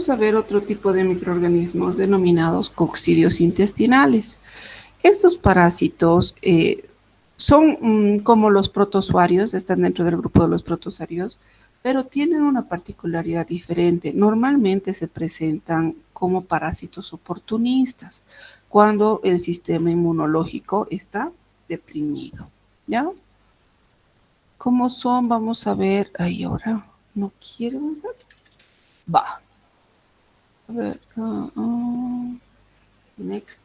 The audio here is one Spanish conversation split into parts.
vamos a ver otro tipo de microorganismos denominados coccidios intestinales. Estos parásitos son como los protozoarios, están dentro del grupo de los protozoarios, pero tienen una particularidad diferente. Normalmente se presentan como parásitos oportunistas, cuando el sistema inmunológico está deprimido, ¿ya? ¿Cómo son? Vamos a ver. Ay, ahora no quiero usar. Va. A ver. Next.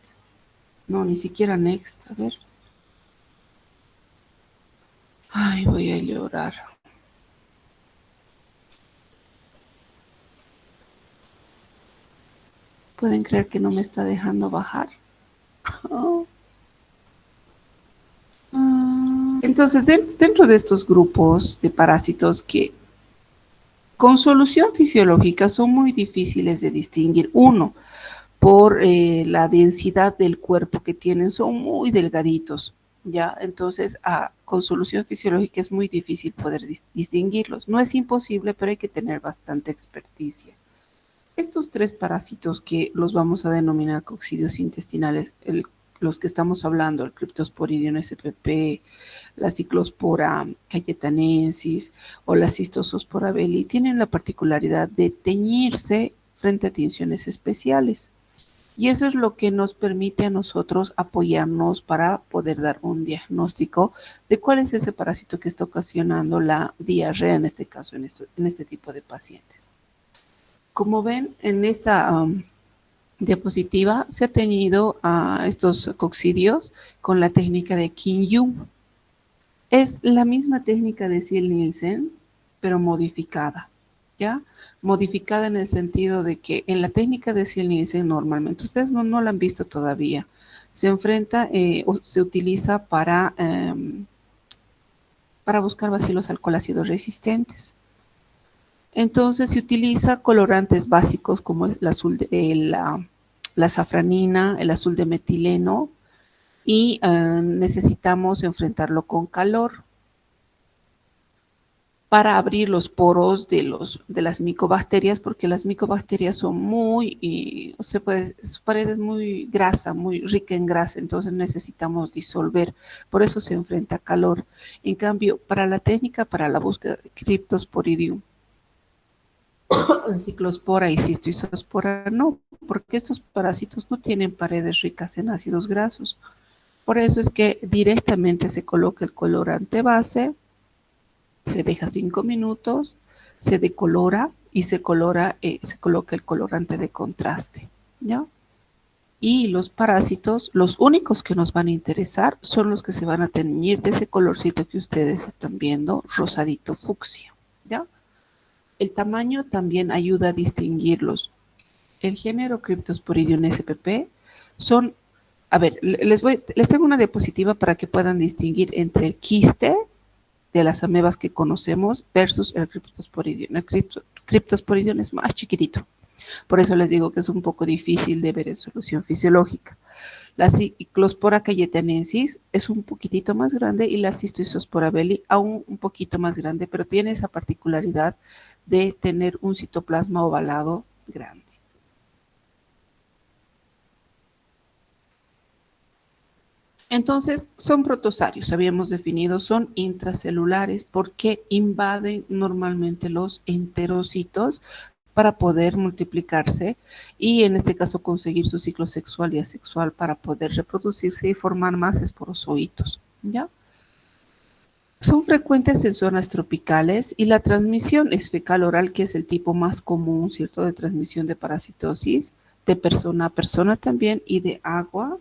No, ni siquiera next. A ver. Ay, voy a llorar. ¿Pueden creer que no me está dejando bajar? Oh. Entonces, dentro de estos grupos de parásitos que con solución fisiológica son muy difíciles de distinguir. Uno, por la densidad del cuerpo que tienen, son muy delgaditos, ¿ya? Entonces, con solución fisiológica es muy difícil poder distinguirlos. No es imposible, pero hay que tener bastante experticia. Estos tres parásitos que los vamos a denominar coccidios intestinales, los que estamos hablando, el Cryptosporidium spp, la Ciclospora cayetanensis o la Cistosospora belli, tienen la particularidad de teñirse frente a tinciones especiales. Y eso es lo que nos permite a nosotros apoyarnos para poder dar un diagnóstico de cuál es ese parásito que está ocasionando la diarrea, en este caso, en este tipo de pacientes. Como ven, en esta diapositiva se ha teñido a estos coccidios con la técnica de Kim-Yu. Es la misma técnica de Ziehl-Neelsen, pero modificada, ¿ya? Modificada en el sentido de que en la técnica de Ziehl-Neelsen normalmente, ustedes no la han visto todavía, se enfrenta o se utiliza para buscar bacilos alcohólidos resistentes. Entonces se utiliza colorantes básicos como el azul la safranina, el azul de metileno, y necesitamos enfrentarlo con calor para abrir los poros de las micobacterias, porque las micobacterias son su pared es muy grasa, muy rica en grasa, entonces necesitamos disolver, por eso se enfrenta a calor. En cambio, para la técnica, para la búsqueda de Cryptosporidium, Ciclospora y Cistoisospora no, porque estos parásitos no tienen paredes ricas en ácidos grasos. Por eso es que directamente se coloca el colorante base, se deja 5 minutos, se decolora y se coloca el colorante de contraste, ¿ya? Y los parásitos, los únicos que nos van a interesar son los que se van a teñir de ese colorcito que ustedes están viendo, rosadito fucsia, ¿ya? El tamaño también ayuda a distinguirlos. El género Cryptosporidium spp son, a ver, les tengo una diapositiva para que puedan distinguir entre el quiste de las amebas que conocemos versus el Cryptosporidium. El Cryptosporidium es más chiquitito, por eso les digo que es un poco difícil de ver en solución fisiológica. La Ciclospora cayetanensis es un poquitito más grande y la Cistoisospora belli aún un poquito más grande, pero tiene esa particularidad de tener un citoplasma ovalado grande. Entonces, son protozoarios, habíamos definido, son intracelulares porque invaden normalmente los enterocitos para poder multiplicarse y en este caso conseguir su ciclo sexual y asexual para poder reproducirse y formar más esporozoitos, ¿ya? Son frecuentes en zonas tropicales y la transmisión es fecal-oral, que es el tipo más común, ¿cierto?, de transmisión de parasitosis, de persona a persona también, y de agua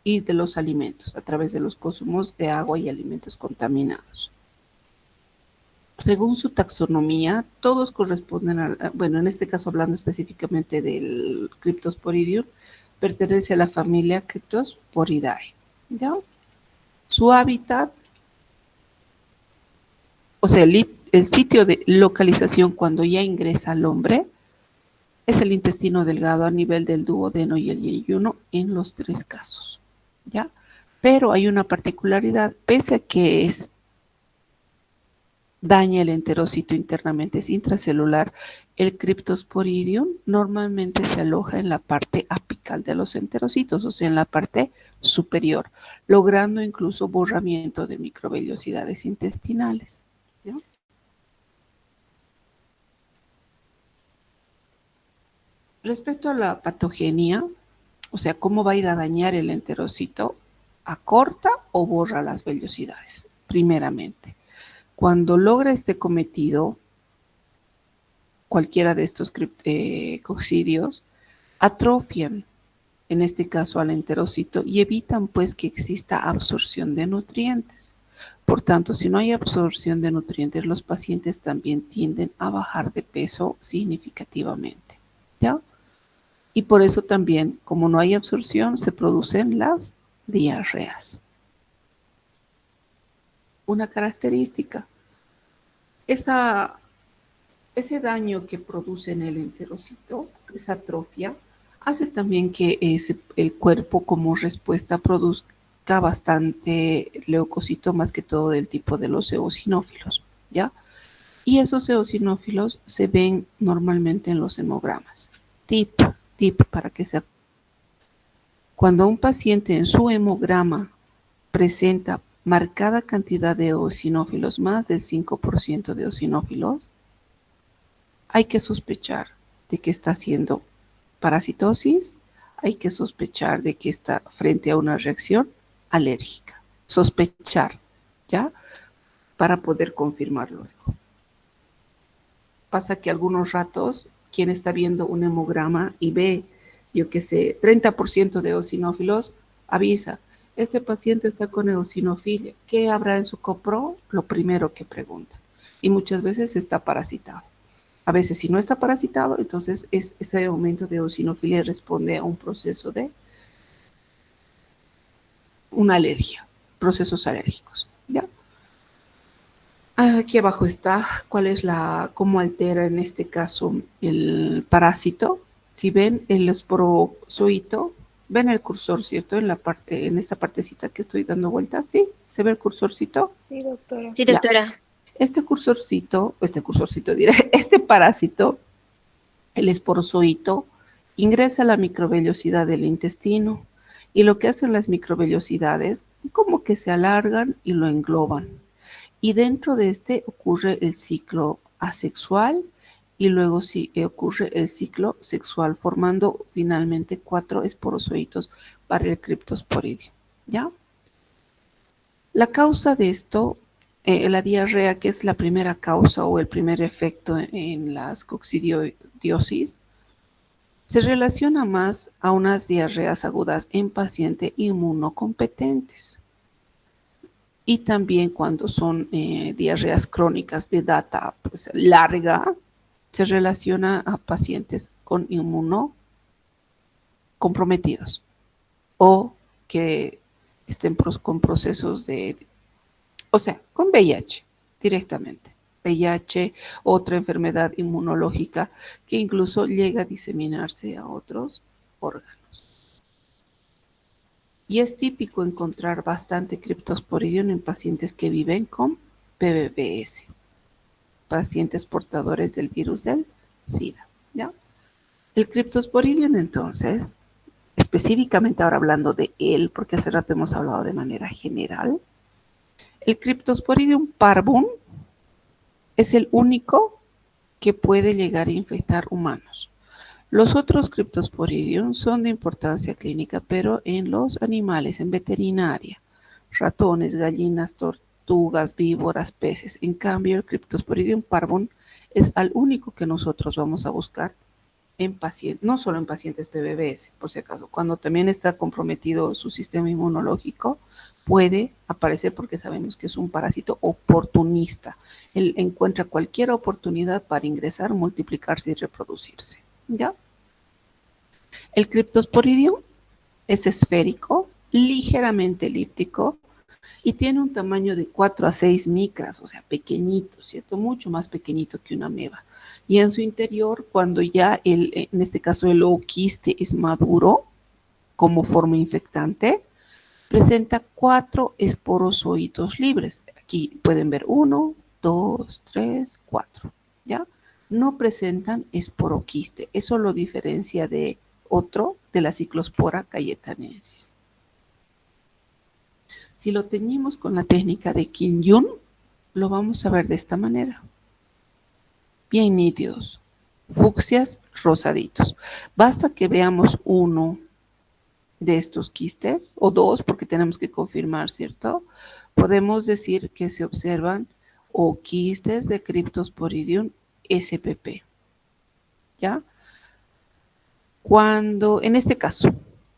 y de los alimentos, a través de los consumos de agua y alimentos contaminados. Según su taxonomía, todos corresponden bueno, en este caso hablando específicamente del Cryptosporidium, pertenece a la familia Cryptosporidae, ¿ya? Su hábitat, o sea, el sitio de localización cuando ya ingresa al hombre, es el intestino delgado a nivel del duodeno y el yeyuno en los 3 casos, ¿ya? Pero hay una particularidad, pese a que es daña el enterocito internamente, es intracelular. El Cryptosporidium normalmente se aloja en la parte apical de los enterocitos, o sea, en la parte superior, logrando incluso borramiento de microvellosidades intestinales. ¿Ya? Respecto a la patogenia, o sea, cómo va a ir a dañar el enterocito, acorta o borra las vellosidades, primeramente. Cuando logra este cometido, cualquiera de estos coccidios atrofian, en este caso al enterocito, y evitan pues que exista absorción de nutrientes. Por tanto, si no hay absorción de nutrientes, los pacientes también tienden a bajar de peso significativamente, ¿ya? Y por eso también, como no hay absorción, se producen las diarreas. Una característica, ese daño que produce en el enterocito, esa atrofia, hace también que el cuerpo como respuesta produzca bastante leucocito, más que todo del tipo de los eosinófilos, ¿ya? Y esos eosinófilos se ven normalmente en los hemogramas. Tip para que se... Cuando un paciente en su hemograma presenta marcada cantidad de eosinófilos, más del 5% de eosinófilos, hay que sospechar de que está haciendo parasitosis, hay que sospechar de que está frente a una reacción alérgica. Sospechar, ¿ya? Para poder confirmarlo luego. Pasa que algunos ratos, quien está viendo un hemograma y ve, yo qué sé, 30% de eosinófilos, avisa, este paciente está con eosinofilia, ¿qué habrá en su copro? Lo primero que pregunta. Y muchas veces está parasitado. A veces si no está parasitado, entonces ese aumento de eosinofilia responde a un proceso de una alergia, procesos alérgicos, ¿ya? Aquí abajo está cómo altera en este caso el parásito. Si ven el esporozoito, ven el cursor, ¿cierto? En esta partecita que estoy dando vuelta, ¿sí? ¿Se ve el cursorcito? Sí, doctora. Sí, doctora. Ya. Este parásito, el esporozoito, ingresa a la microvellosidad del intestino y lo que hacen las microvellosidades como que se alargan y lo engloban. Y dentro de este ocurre el ciclo asexual y luego sí ocurre el ciclo sexual, formando finalmente 4 esporozoitos para el Cryptosporidium, ¿ya? La causa de esto, la diarrea, que es la primera causa o el primer efecto en las coccidiosis, se relaciona más a unas diarreas agudas en pacientes inmunocompetentes. Y también cuando son diarreas crónicas de data pues, larga, se relaciona a pacientes con inmunocomprometidos o que estén con procesos o sea, con VIH directamente. VIH, otra enfermedad inmunológica que incluso llega a diseminarse a otros órganos. Y es típico encontrar bastante Cryptosporidium en pacientes que viven con PBBS, pacientes portadores del virus del SIDA, ¿ya? El Cryptosporidium, entonces, específicamente ahora hablando de él, porque hace rato hemos hablado de manera general, el Cryptosporidium parvum es el único que puede llegar a infectar humanos. Los otros Cryptosporidium son de importancia clínica, pero en los animales, en veterinaria, ratones, gallinas, tortugas, víboras, peces. En cambio, el Cryptosporidium parvum es al único que nosotros vamos a buscar en pacientes, no solo en pacientes PBBS, por si acaso, cuando también está comprometido su sistema inmunológico, puede aparecer porque sabemos que es un parásito oportunista. Él encuentra cualquier oportunidad para ingresar, multiplicarse y reproducirse, ¿ya? El Cryptosporidium es esférico, ligeramente elíptico y tiene un tamaño de 4 a 6 micras, o sea, pequeñito, ¿cierto? Mucho más pequeñito que una ameba. Y en su interior, cuando ya en este caso el ooquiste es maduro como forma infectante, presenta 4 esporozoitos libres. Aquí pueden ver 1, 2, 3, 4, ¿ya? No presentan esporoquiste. Eso lo diferencia de otro, de la Cyclospora cayetanensis. Si lo teñimos con la técnica de Kim-Yun, lo vamos a ver de esta manera. Bien nítidos, fucsias rosaditos. Basta que veamos uno de estos quistes, o dos, porque tenemos que confirmar, ¿cierto? Podemos decir que se observan o quistes de Cryptosporidium spp, ¿ya? Cuando, en este caso,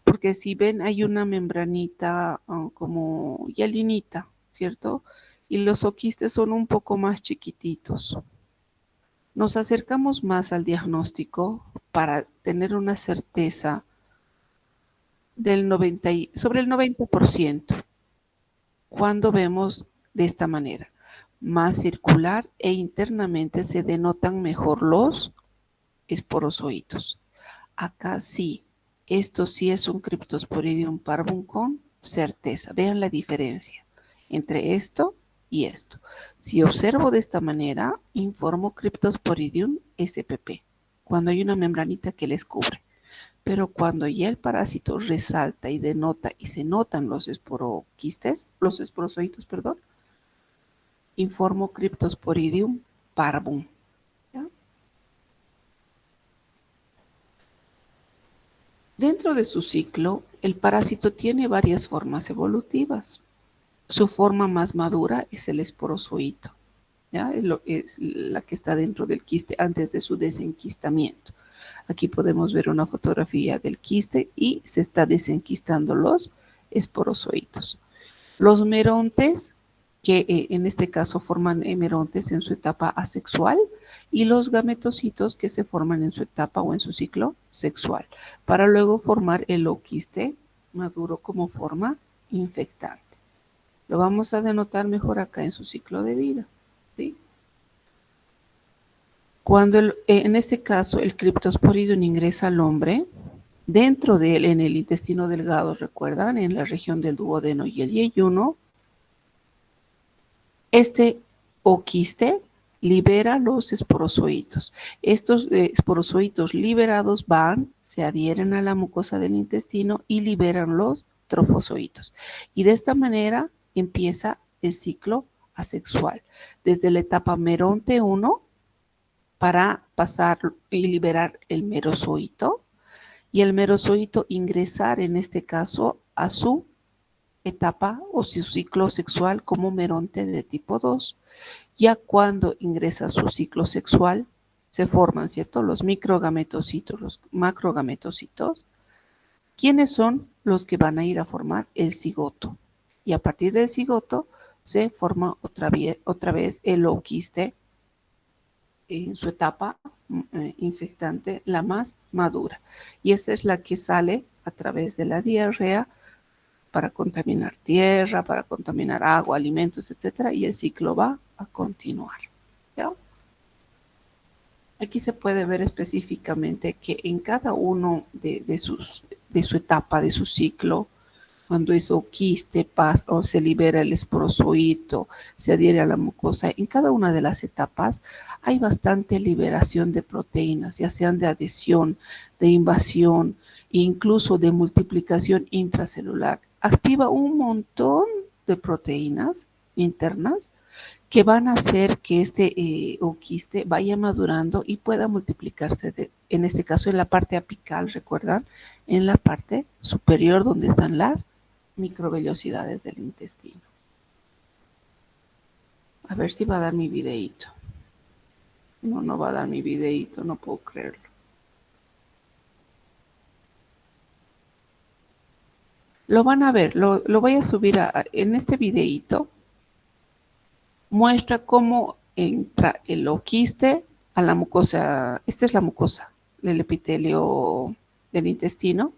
porque si ven hay una membranita como hialinita, ¿cierto? Y los oquistes son un poco más chiquititos. Nos acercamos más al diagnóstico para tener una certeza del 90 sobre el 90% cuando vemos de esta manera, más circular e internamente se denotan mejor los esporozoitos. Acá sí, esto sí es un Cryptosporidium parvum con certeza. Vean la diferencia entre esto y esto. Si observo de esta manera, informo Cryptosporidium spp, cuando hay una membranita que les cubre. Pero cuando ya el parásito resalta y denota y se notan los esporoquistes, los esporozoitos, perdón, informo Cryptosporidium parvum. ¿Ya? Dentro de su ciclo, el parásito tiene varias formas evolutivas. Su forma más madura es el esporozoito, ¿ya? Es la que está dentro del quiste antes de su desenquistamiento. Aquí podemos ver una fotografía del quiste y se está desenquistando los esporozoitos. Los merontes, que en este caso forman merontes en su etapa asexual, y los gametocitos que se forman en su etapa o en su ciclo sexual, para luego formar el oquiste maduro como forma infectante. Lo vamos a denotar mejor acá en su ciclo de vida, ¿sí? Cuando en este caso el Cryptosporidium ingresa al hombre, dentro de él, en el intestino delgado, recuerdan, en la región del duodeno y el yeyuno, este oquiste libera los esporozoitos. Estos esporozoitos liberados van, se adhieren a la mucosa del intestino y liberan los trofozoitos. Y de esta manera empieza el ciclo asexual, desde la etapa meronte 1 para pasar y liberar el merozoito, y el merozoito ingresar en este caso a su etapa o su ciclo sexual como meronte de tipo 2. Ya cuando ingresa a su ciclo sexual, se forman, ¿cierto? Los microgametocitos, los macrogametocitos, quienes son los que van a ir a formar el cigoto. Y a partir del cigoto se forma otra vez el oquiste en su etapa infectante, la más madura. Y esa es la que sale a través de la diarrea para contaminar tierra, para contaminar agua, alimentos, etcétera, y el ciclo va a continuar. ¿Ya? Aquí se puede ver específicamente que en cada uno de su etapa, de su ciclo, cuando es oquiste, pasa o se libera el esporozoito, se adhiere a la mucosa, en cada una de las etapas hay bastante liberación de proteínas, ya sean de adhesión, de invasión, e incluso de multiplicación intracelular. Activa un montón de proteínas internas que van a hacer que este oquiste vaya madurando y pueda multiplicarse, en este caso en la parte apical, ¿recuerdan? En la parte superior donde están las microvellosidades del intestino. A ver si va a dar mi videíto. No, no va a dar mi videíto, no puedo creerlo. Lo van a ver, lo voy a subir en este videíto. Muestra cómo entra el oquiste a la mucosa. Esta es la mucosa, el epitelio del intestino.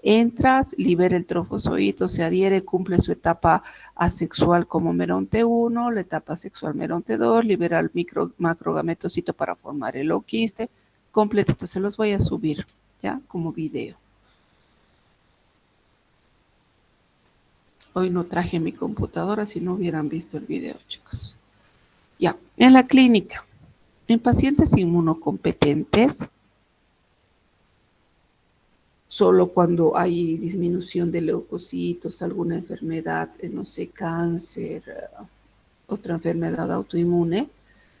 Entras, libera el trofozoito, se adhiere, cumple su etapa asexual como meronte 1, la etapa sexual meronte 2, libera el macrogametocito para formar el oquiste, completito. Se los voy a subir ya como video. Hoy no traje mi computadora, si no hubieran visto el video, chicos. Ya, en la clínica, en pacientes inmunocompetentes, solo cuando hay disminución de leucocitos, alguna enfermedad, no sé, cáncer, otra enfermedad autoinmune,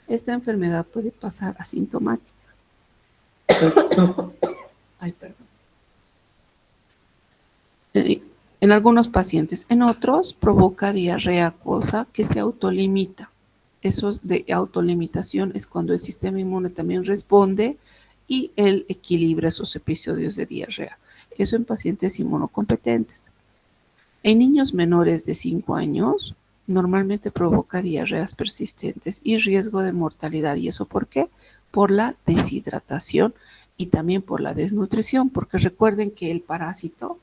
esta enfermedad puede pasar asintomática. Ay, perdón. En algunos pacientes, en otros provoca diarrea acuosa que se autolimita. Eso de autolimitación es cuando el sistema inmune también responde y él equilibra esos episodios de diarrea. Eso en pacientes inmunocompetentes. En niños menores de 5 años, normalmente provoca diarreas persistentes y riesgo de mortalidad. ¿Y eso por qué? Por la deshidratación y también por la desnutrición, porque recuerden que el parásito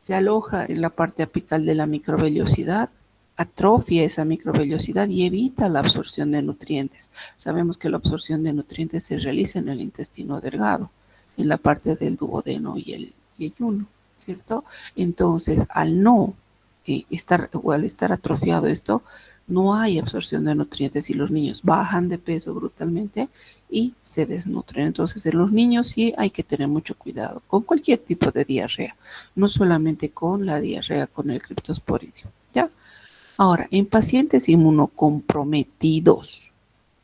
se aloja en la parte apical de la microvellosidad, atrofia esa microvellosidad y evita la absorción de nutrientes. Sabemos que la absorción de nutrientes se realiza en el intestino delgado, en la parte del duodeno y el yeyuno, ¿cierto? Entonces, al no estar o al estar atrofiado esto, no hay absorción de nutrientes y los niños bajan de peso brutalmente y se desnutren. Entonces, en los niños sí hay que tener mucho cuidado con cualquier tipo de diarrea, no solamente con la diarrea con el criptosporidium, ¿ya? Ahora, en pacientes inmunocomprometidos,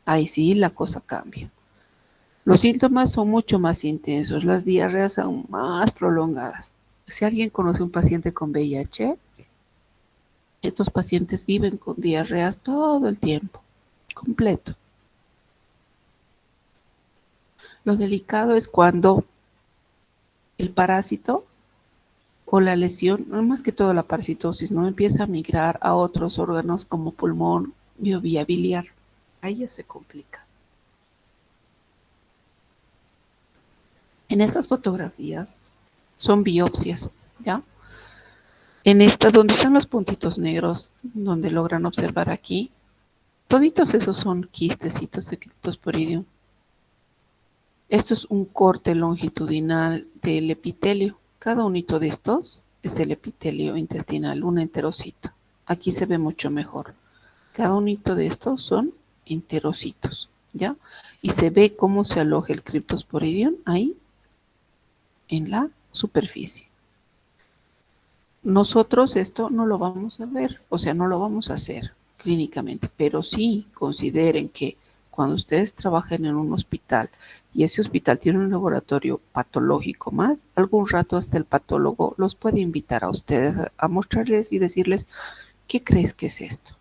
ahí sí la cosa cambia. Los síntomas son mucho más intensos, las diarreas son más prolongadas. Si alguien conoce un paciente con VIH, estos pacientes viven con diarreas todo el tiempo, completo. Lo delicado es cuando el parásito o la lesión, no más que todo la parasitosis, no empieza a migrar a otros órganos como pulmón y o vía biliar. Ahí ya se complica. En estas fotografías son biopsias, ¿ya? En esta, donde están los puntitos negros, donde logran observar aquí, toditos esos son quistecitos de Cryptosporidium. Esto es un corte longitudinal del epitelio. Cada unito de estos es el epitelio intestinal, un enterocito. Aquí se ve mucho mejor. Cada unito de estos son enterocitos, ¿ya? Y se ve cómo se aloja el Cryptosporidium ahí en la superficie. Nosotros esto no lo vamos a ver, o sea, no lo vamos a hacer clínicamente, pero sí consideren que cuando ustedes trabajen en un hospital y ese hospital tiene un laboratorio patológico más, algún rato hasta el patólogo los puede invitar a ustedes a mostrarles y decirles, ¿qué crees que es esto?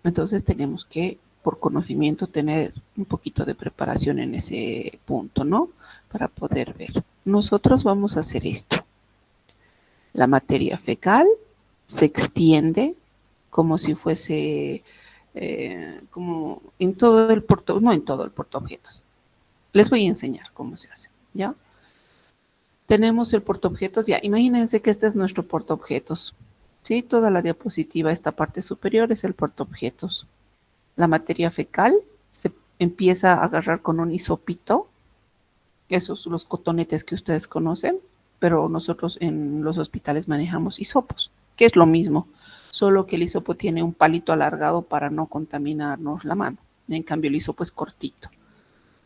Entonces tenemos que, por conocimiento, tener un poquito de preparación en ese punto, ¿no? Para poder ver. Nosotros vamos a hacer esto. La materia fecal se extiende como si fuese, como en todo el no en todo el portaobjetos. Les voy a enseñar cómo se hace, ¿ya? Tenemos el portaobjetos, ya, imagínense que este es nuestro portaobjetos, ¿sí? Toda la diapositiva, esta parte superior es el portaobjetos. La materia fecal se empieza a agarrar con un hisopito, esos son los cotonetes que ustedes conocen, pero nosotros en los hospitales manejamos hisopos, que es lo mismo, solo que el hisopo tiene un palito alargado para no contaminarnos la mano. En cambio, el hisopo es cortito.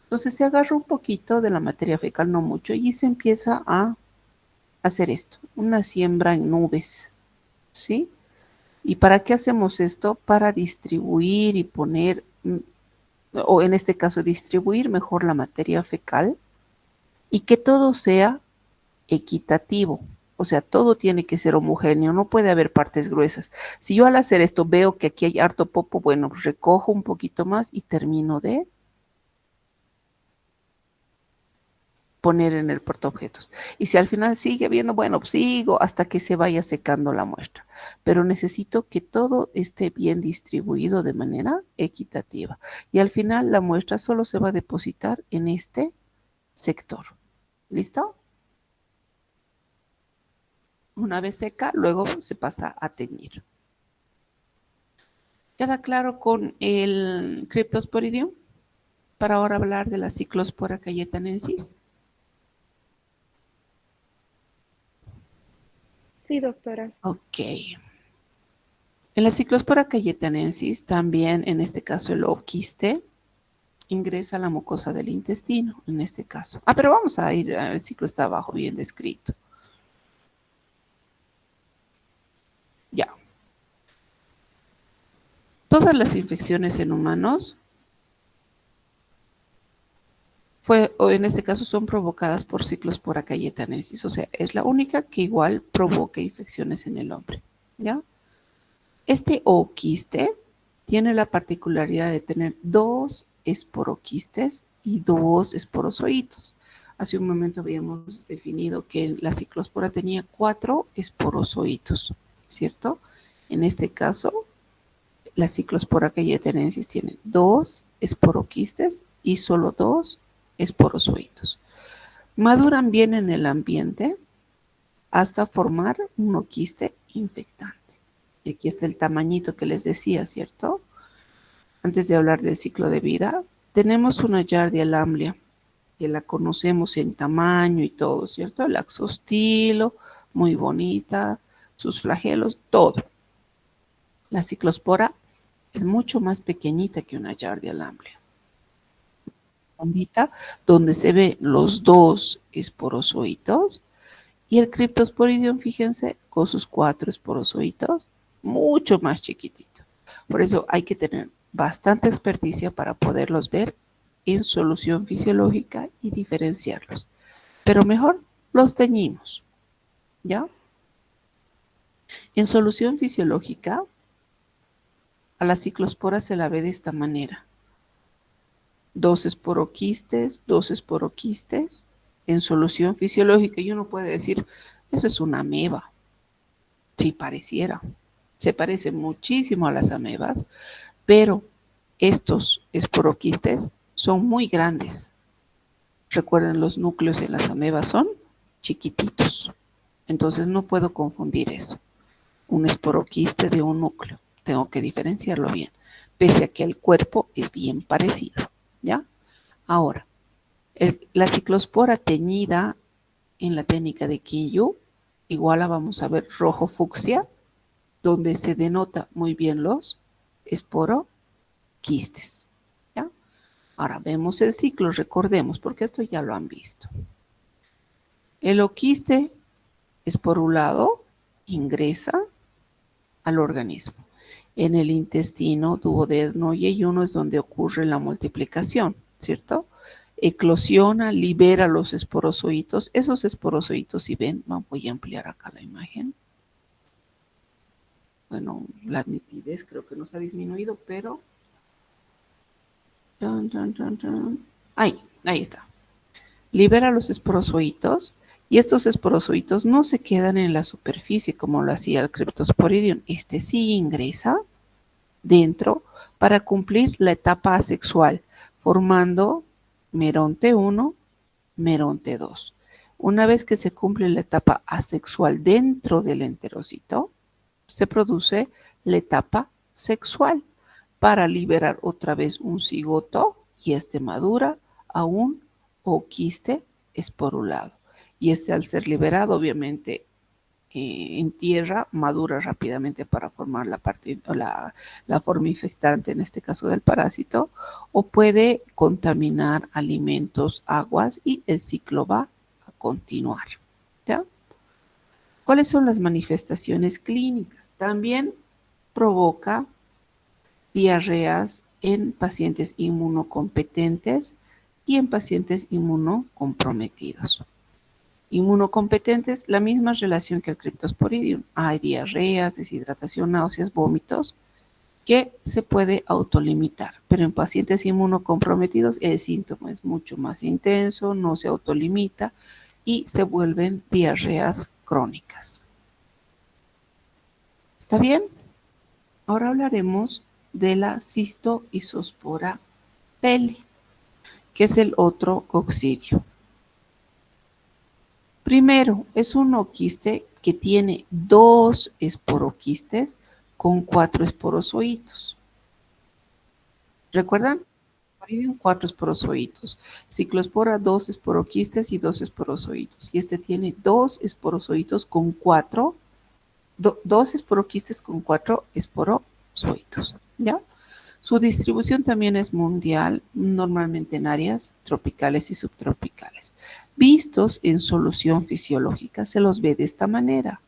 Entonces se agarra un poquito de la materia fecal, no mucho, y se empieza a hacer esto, una siembra en nubes, ¿sí? ¿Y para qué hacemos esto? Para distribuir y poner, o en este caso distribuir mejor la materia fecal y que todo sea equitativo. O sea, todo tiene que ser homogéneo, no puede haber partes gruesas. Si yo al hacer esto veo que aquí hay harto popo, bueno, pues recojo un poquito más y termino de poner en el portaobjetos. Y si al final sigue viendo, bueno, pues sigo hasta que se vaya secando la muestra. Pero necesito que todo esté bien distribuido de manera equitativa. Y al final la muestra solo se va a depositar en este sector. ¿Listo? Una vez seca, luego se pasa a teñir. ¿Queda claro con el Cryptosporidium? Para ahora hablar de la Cyclospora cayetanensis. Sí, doctora. Ok. En la Cyclospora cayetanensis, también en este caso el ooquiste ingresa a la mucosa del intestino, en este caso. Pero vamos a ir, el ciclo está abajo bien descrito. Ya. Todas las infecciones en humanos o en este caso son provocadas por Cyclospora cayetanensis, o sea, es la única que igual provoca infecciones en el hombre, ¿ya? Este ooquiste tiene la particularidad de tener 2 esporoquistes y 2 esporozoitos. Hace un momento habíamos definido que la ciclospora tenía 4 esporozoitos, ¿cierto? En este caso, la Cyclospora cayetanensis tiene 2 esporoquistes y solo 2 esporozoitos. Maduran bien en el ambiente hasta formar un oquiste infectante. Y aquí está el tamañito que les decía, ¿cierto? Antes de hablar del ciclo de vida, tenemos una Giardia lamblia, que la conocemos en tamaño y todo, ¿cierto? El axostilo, muy bonita, sus flagelos, todo. La ciclospora es mucho más pequeñita que una Giardia lamblia. Donde se ven los 2 esporozoitos y el Cryptosporidium, fíjense, con sus 4 esporozoitos, mucho más chiquitito. Por eso hay que tener bastante experticia para poderlos ver en solución fisiológica y diferenciarlos. Pero mejor los teñimos, ¿ya? En solución fisiológica, a la ciclospora se la ve de esta manera. 2 esporoquistes, 2 esporoquistes, en solución fisiológica. Y uno puede decir, eso es una ameba. Si pareciera. Se parece muchísimo a las amebas, pero estos esporoquistes son muy grandes. Recuerden, los núcleos en las amebas son chiquititos. Entonces no puedo confundir eso. Un esporoquiste de un núcleo. Tengo que diferenciarlo bien. Pese a que el cuerpo es bien parecido. ¿Ya? Ahora, la ciclospora teñida en la técnica de Kinyu, igual la vamos a ver rojo fucsia, donde se denota muy bien los esporoquistes. ¿Ya? Ahora vemos el ciclo, recordemos, porque esto ya lo han visto. El oquiste esporulado ingresa al organismo. En el intestino duodeno y ayuno es donde ocurre la multiplicación, ¿cierto? Eclosiona, libera los esporozoitos. Esos esporozoitos, si ven, voy a ampliar acá la imagen. Bueno, la nitidez creo que nos ha disminuido, pero... Ahí está. Libera los esporozoitos y estos esporozoitos no se quedan en la superficie como lo hacía el Cryptosporidium. Este sí ingresa dentro para cumplir la etapa asexual, formando meronte 1, meronte 2. Una vez que se cumple la etapa asexual dentro del enterocito, se produce la etapa sexual para liberar otra vez un cigoto y este madura a un ooquiste esporulado. Y este, al ser liberado, obviamente en tierra, madura rápidamente para formar la forma infectante, en este caso del parásito, o puede contaminar alimentos, aguas, y el ciclo va a continuar. ¿Ya? ¿Cuáles son las manifestaciones clínicas? También provoca diarreas en pacientes inmunocompetentes y en pacientes inmunocomprometidos. Inmunocompetentes, la misma relación que el Cryptosporidium. Hay diarreas, deshidratación, náuseas, vómitos, que se puede autolimitar, pero en pacientes inmunocomprometidos el síntoma es mucho más intenso, no se autolimita y se vuelven diarreas crónicas. ¿Está bien? Ahora hablaremos de la cistoisospora peli, que es el otro coccidio. Primero, es un ooquiste que tiene 2 esporoquistes con 4 esporozoitos. ¿Recuerdan? 4 esporozoitos. Ciclospora, 2 esporoquistes y 2 esporozoitos. Y este tiene 2 esporozoitos con 4 dos esporoquistes con 4 esporozoitos, ¿ya? Su distribución también es mundial, normalmente en áreas tropicales y subtropicales. Vistos en solución fisiológica, se los ve de esta manera.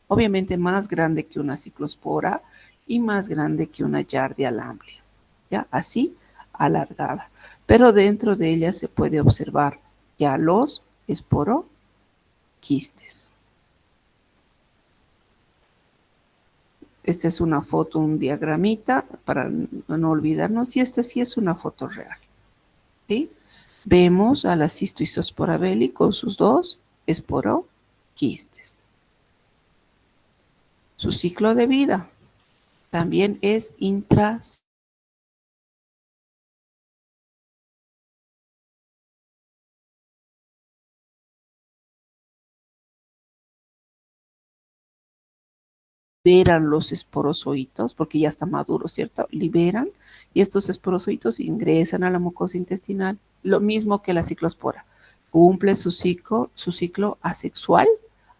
Obviamente más grande que una ciclospora y más grande que una Giardia lamblia, ¿ya? Así, alargada. Pero dentro de ella se puede observar ya los esporoquistes. Esta es una foto, un diagramita, para no olvidarnos, y esta sí es una foto real. ¿Sí? Vemos a la Cistoisospora belli con sus dos esporoquistes. Su ciclo de vida también es intracelular. Liberan los esporozoitos, porque ya está maduro, ¿cierto? Liberan, y estos esporozoitos ingresan a la mucosa intestinal, lo mismo que la ciclospora. Cumple su ciclo asexual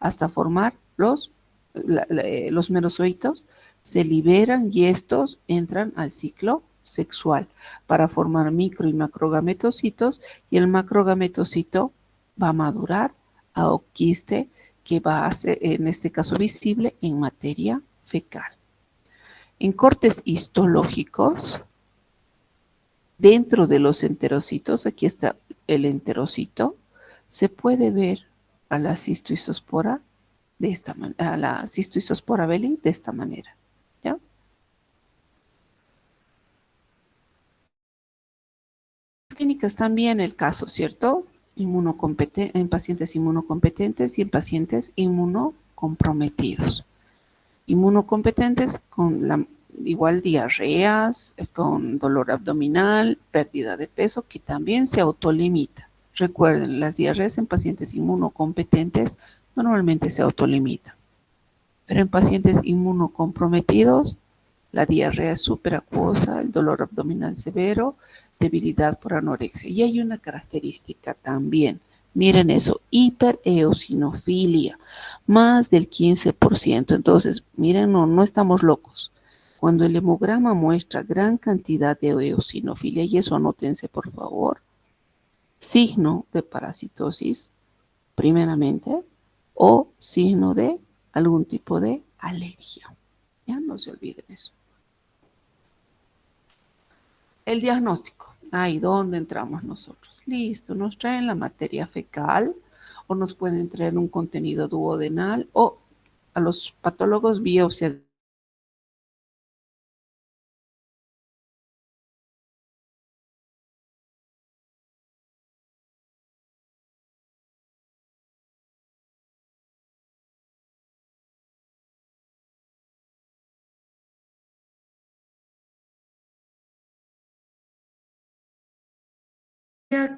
hasta formar los merozoitos, se liberan y estos entran al ciclo sexual para formar micro y macrogametocitos, y el macrogametocito va a madurar a oquiste, que va a ser, en este caso, visible en materia fecal. En cortes histológicos, dentro de los enterocitos, aquí está el enterocito, se puede ver a la cistoisospora de esta manera, a la cistoisospora belli de esta manera, ¿ya? Clínicas también el caso, ¿cierto? En pacientes inmunocompetentes y en pacientes inmunocomprometidos. Inmunocompetentes con igual diarreas, con dolor abdominal, pérdida de peso, que también se autolimita. Recuerden, las diarreas en pacientes inmunocompetentes normalmente se autolimitan, pero en pacientes inmunocomprometidos, la diarrea es superacuosa, el dolor abdominal severo, debilidad por anorexia. Y hay una característica también, miren eso, hipereosinofilia, más del 15%. Entonces, miren, no estamos locos. Cuando el hemograma muestra gran cantidad de eosinofilia, y eso anótense por favor, signo de parasitosis, primeramente, o signo de algún tipo de alergia. Ya no se olviden eso. El diagnóstico. Ahí donde entramos nosotros. Listo, nos traen la materia fecal o nos pueden traer un contenido duodenal o a los patólogos biopsia.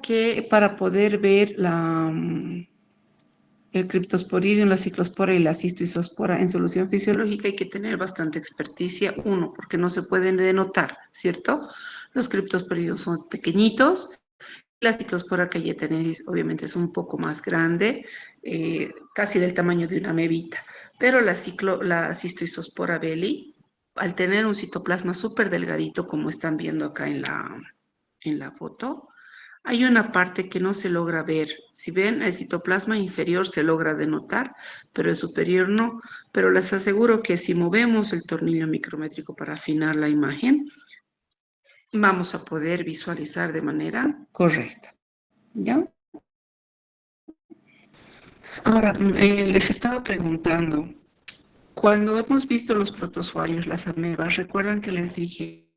Que para poder ver el criptosporidium, la ciclospora y la cistoisospora en solución fisiológica hay que tener bastante experticia, uno, porque no se pueden denotar, ¿cierto? Los criptosporidios son pequeñitos, la ciclospora cayetanensis obviamente es un poco más grande, casi del tamaño de una mevita, pero la cistoisospora belli, al tener un citoplasma súper delgadito, como están viendo acá en la foto, hay una parte que no se logra ver. Si ven, el citoplasma inferior se logra denotar, pero el superior no. Pero les aseguro que si movemos el tornillo micrométrico para afinar la imagen, vamos a poder visualizar de manera correcta. ¿Ya? Ahora, les estaba preguntando, cuando hemos visto los protozoarios, las amebas, recuerdan que les dije,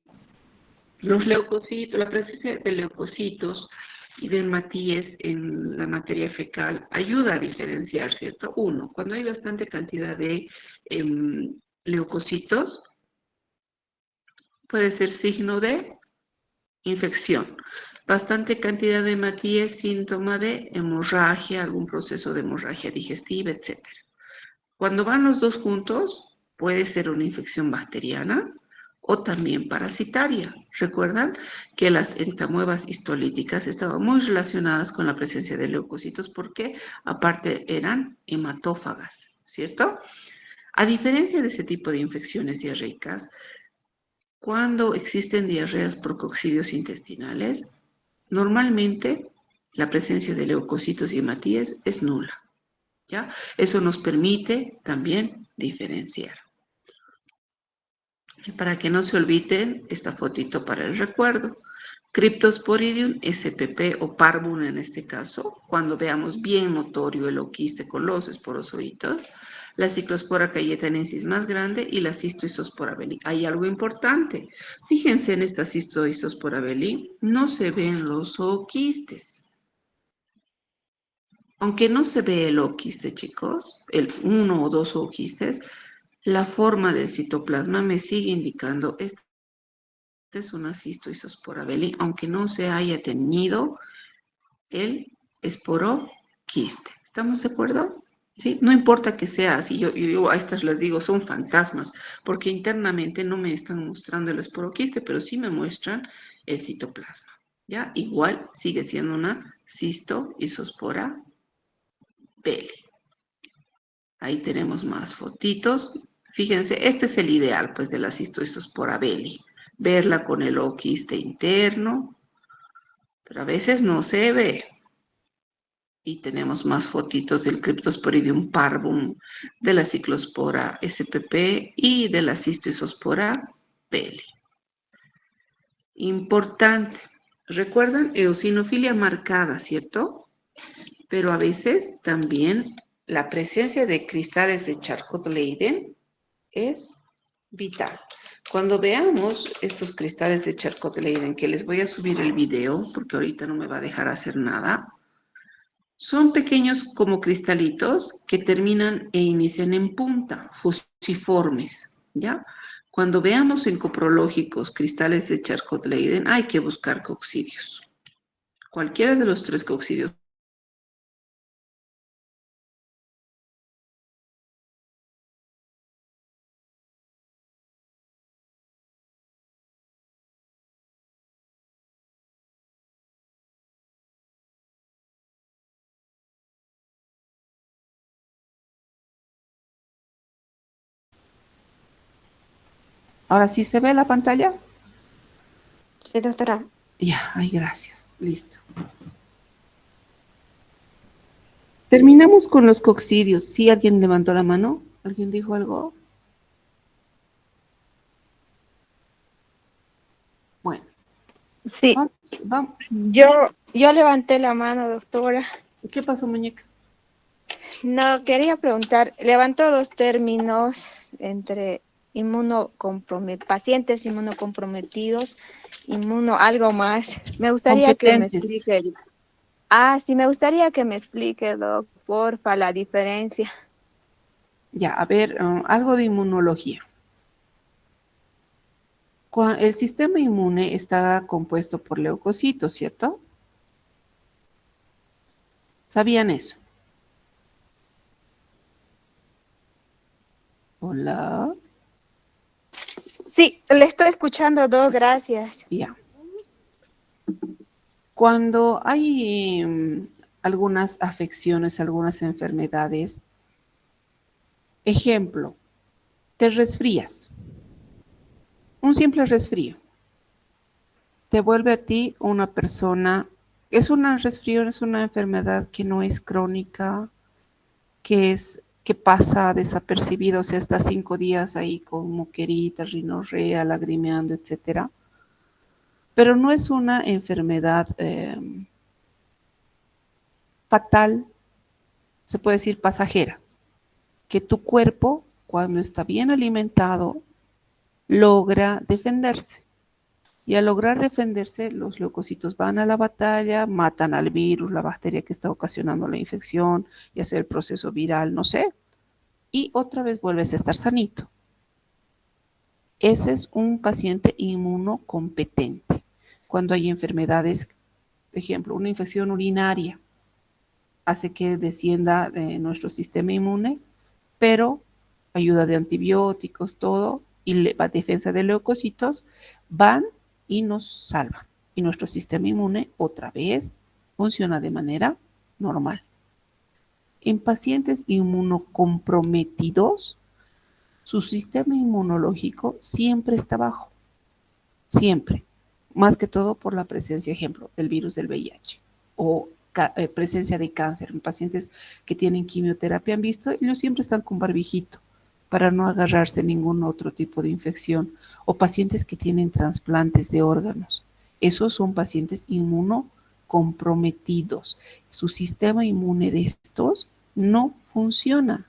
los leucocitos, la presencia de leucocitos y de hematíes en la materia fecal ayuda a diferenciar, ¿cierto? Uno, cuando hay bastante cantidad de leucocitos, puede ser signo de infección. Bastante cantidad de hematíes, síntoma de hemorragia, algún proceso de hemorragia digestiva, etc. Cuando van los dos juntos, puede ser una infección bacteriana o también parasitaria. Recuerdan que las entamoebas histolíticas estaban muy relacionadas con la presencia de leucocitos porque aparte eran hematófagas, ¿cierto? A diferencia de ese tipo de infecciones diarreicas, cuando existen diarreas por coccidios intestinales, normalmente la presencia de leucocitos y hematíes es nula, ¿ya? Eso nos permite también diferenciar. Y para que no se olviden, esta fotito para el recuerdo. Cryptosporidium spp o parvum en este caso, cuando veamos bien notorio el oquiste con los esporozoitos, la Cyclospora cayetanensis más grande y la Cystoisospora belli. Hay algo importante. Fíjense en esta Cystoisospora belli, no se ven los oquistes. Aunque no se ve el oquiste, chicos, el uno o dos oquistes, la forma del citoplasma me sigue indicando esta es una Cystoisospora belli, aunque no se haya tenido el esporoquiste. ¿Estamos de acuerdo? ¿Sí? No importa que sea así, yo a estas les digo, son fantasmas, porque internamente no me están mostrando el esporoquiste, pero sí me muestran el citoplasma. ¿Ya? Igual sigue siendo una Cystoisospora belli. Ahí tenemos más fotitos. Fíjense, este es el ideal, pues, de la Cystoisospora belli. Verla con el oquiste interno, pero a veces no se ve. Y tenemos más fotitos del Cryptosporidium parvum, de la Cyclospora spp y de la Cystoisospora belli. Importante. ¿Recuerdan? Eosinofilia marcada, ¿cierto? Pero a veces también la presencia de cristales de Charcot-Leyden es vital. Cuando veamos estos cristales de Charcot-Leyden, que les voy a subir el video, porque ahorita no me va a dejar hacer nada, son pequeños como cristalitos que terminan e inician en punta, fusiformes, ¿ya? Cuando veamos en coprológicos cristales de Charcot-Leyden, hay que buscar coccidios. Cualquiera de los tres coccidios. Ahora sí se ve la pantalla. Sí, doctora. Ya, ay, gracias. Listo. Terminamos con los coccidios. ¿Sí alguien levantó la mano? ¿Alguien dijo algo? Bueno, Sí, vamos, vamos. yo levanté la mano, doctora. ¿Qué pasó, muñeca? No, quería preguntar, levantó dos términos entre pacientes inmunocomprometidos, algo más. Me gustaría que me Competentes. explique. Sí, me gustaría que me explique, doc, porfa, la diferencia. Ya, a ver, algo de inmunología. El sistema inmune está compuesto por leucocitos, ¿cierto? ¿Sabían eso? Hola. Sí, le estoy escuchando, doc, gracias. Ya. Cuando hay algunas afecciones, algunas enfermedades, ejemplo, te resfrías, un simple resfrío, te vuelve a ti una persona, es una resfrío, es una enfermedad que no es crónica, que pasa desapercibido, o sea, está 5 días ahí con moquerita, rinorrea, lagrimeando, etcétera. Pero no es una enfermedad fatal, se puede decir pasajera, que tu cuerpo, cuando está bien alimentado, logra defenderse. Y al lograr defenderse, los leucocitos van a la batalla, matan al virus, la bacteria que está ocasionando la infección, ya sea el proceso viral, no sé, y otra vez vuelves a estar sanito. Ese es un paciente inmunocompetente. Cuando hay enfermedades, por ejemplo, una infección urinaria, hace que descienda nuestro sistema inmune, pero ayuda de antibióticos, todo, y la defensa de leucocitos van y nos salvan. Y nuestro sistema inmune otra vez funciona de manera normal. En pacientes inmunocomprometidos, su sistema inmunológico siempre está bajo, siempre, más que todo por la presencia, ejemplo, del virus del VIH o presencia de cáncer en pacientes que tienen quimioterapia, han visto, ellos siempre están con barbijito para no agarrarse ningún otro tipo de infección, o pacientes que tienen trasplantes de órganos. Esos son pacientes inmunocomprometidos. Su sistema inmune de estos no funciona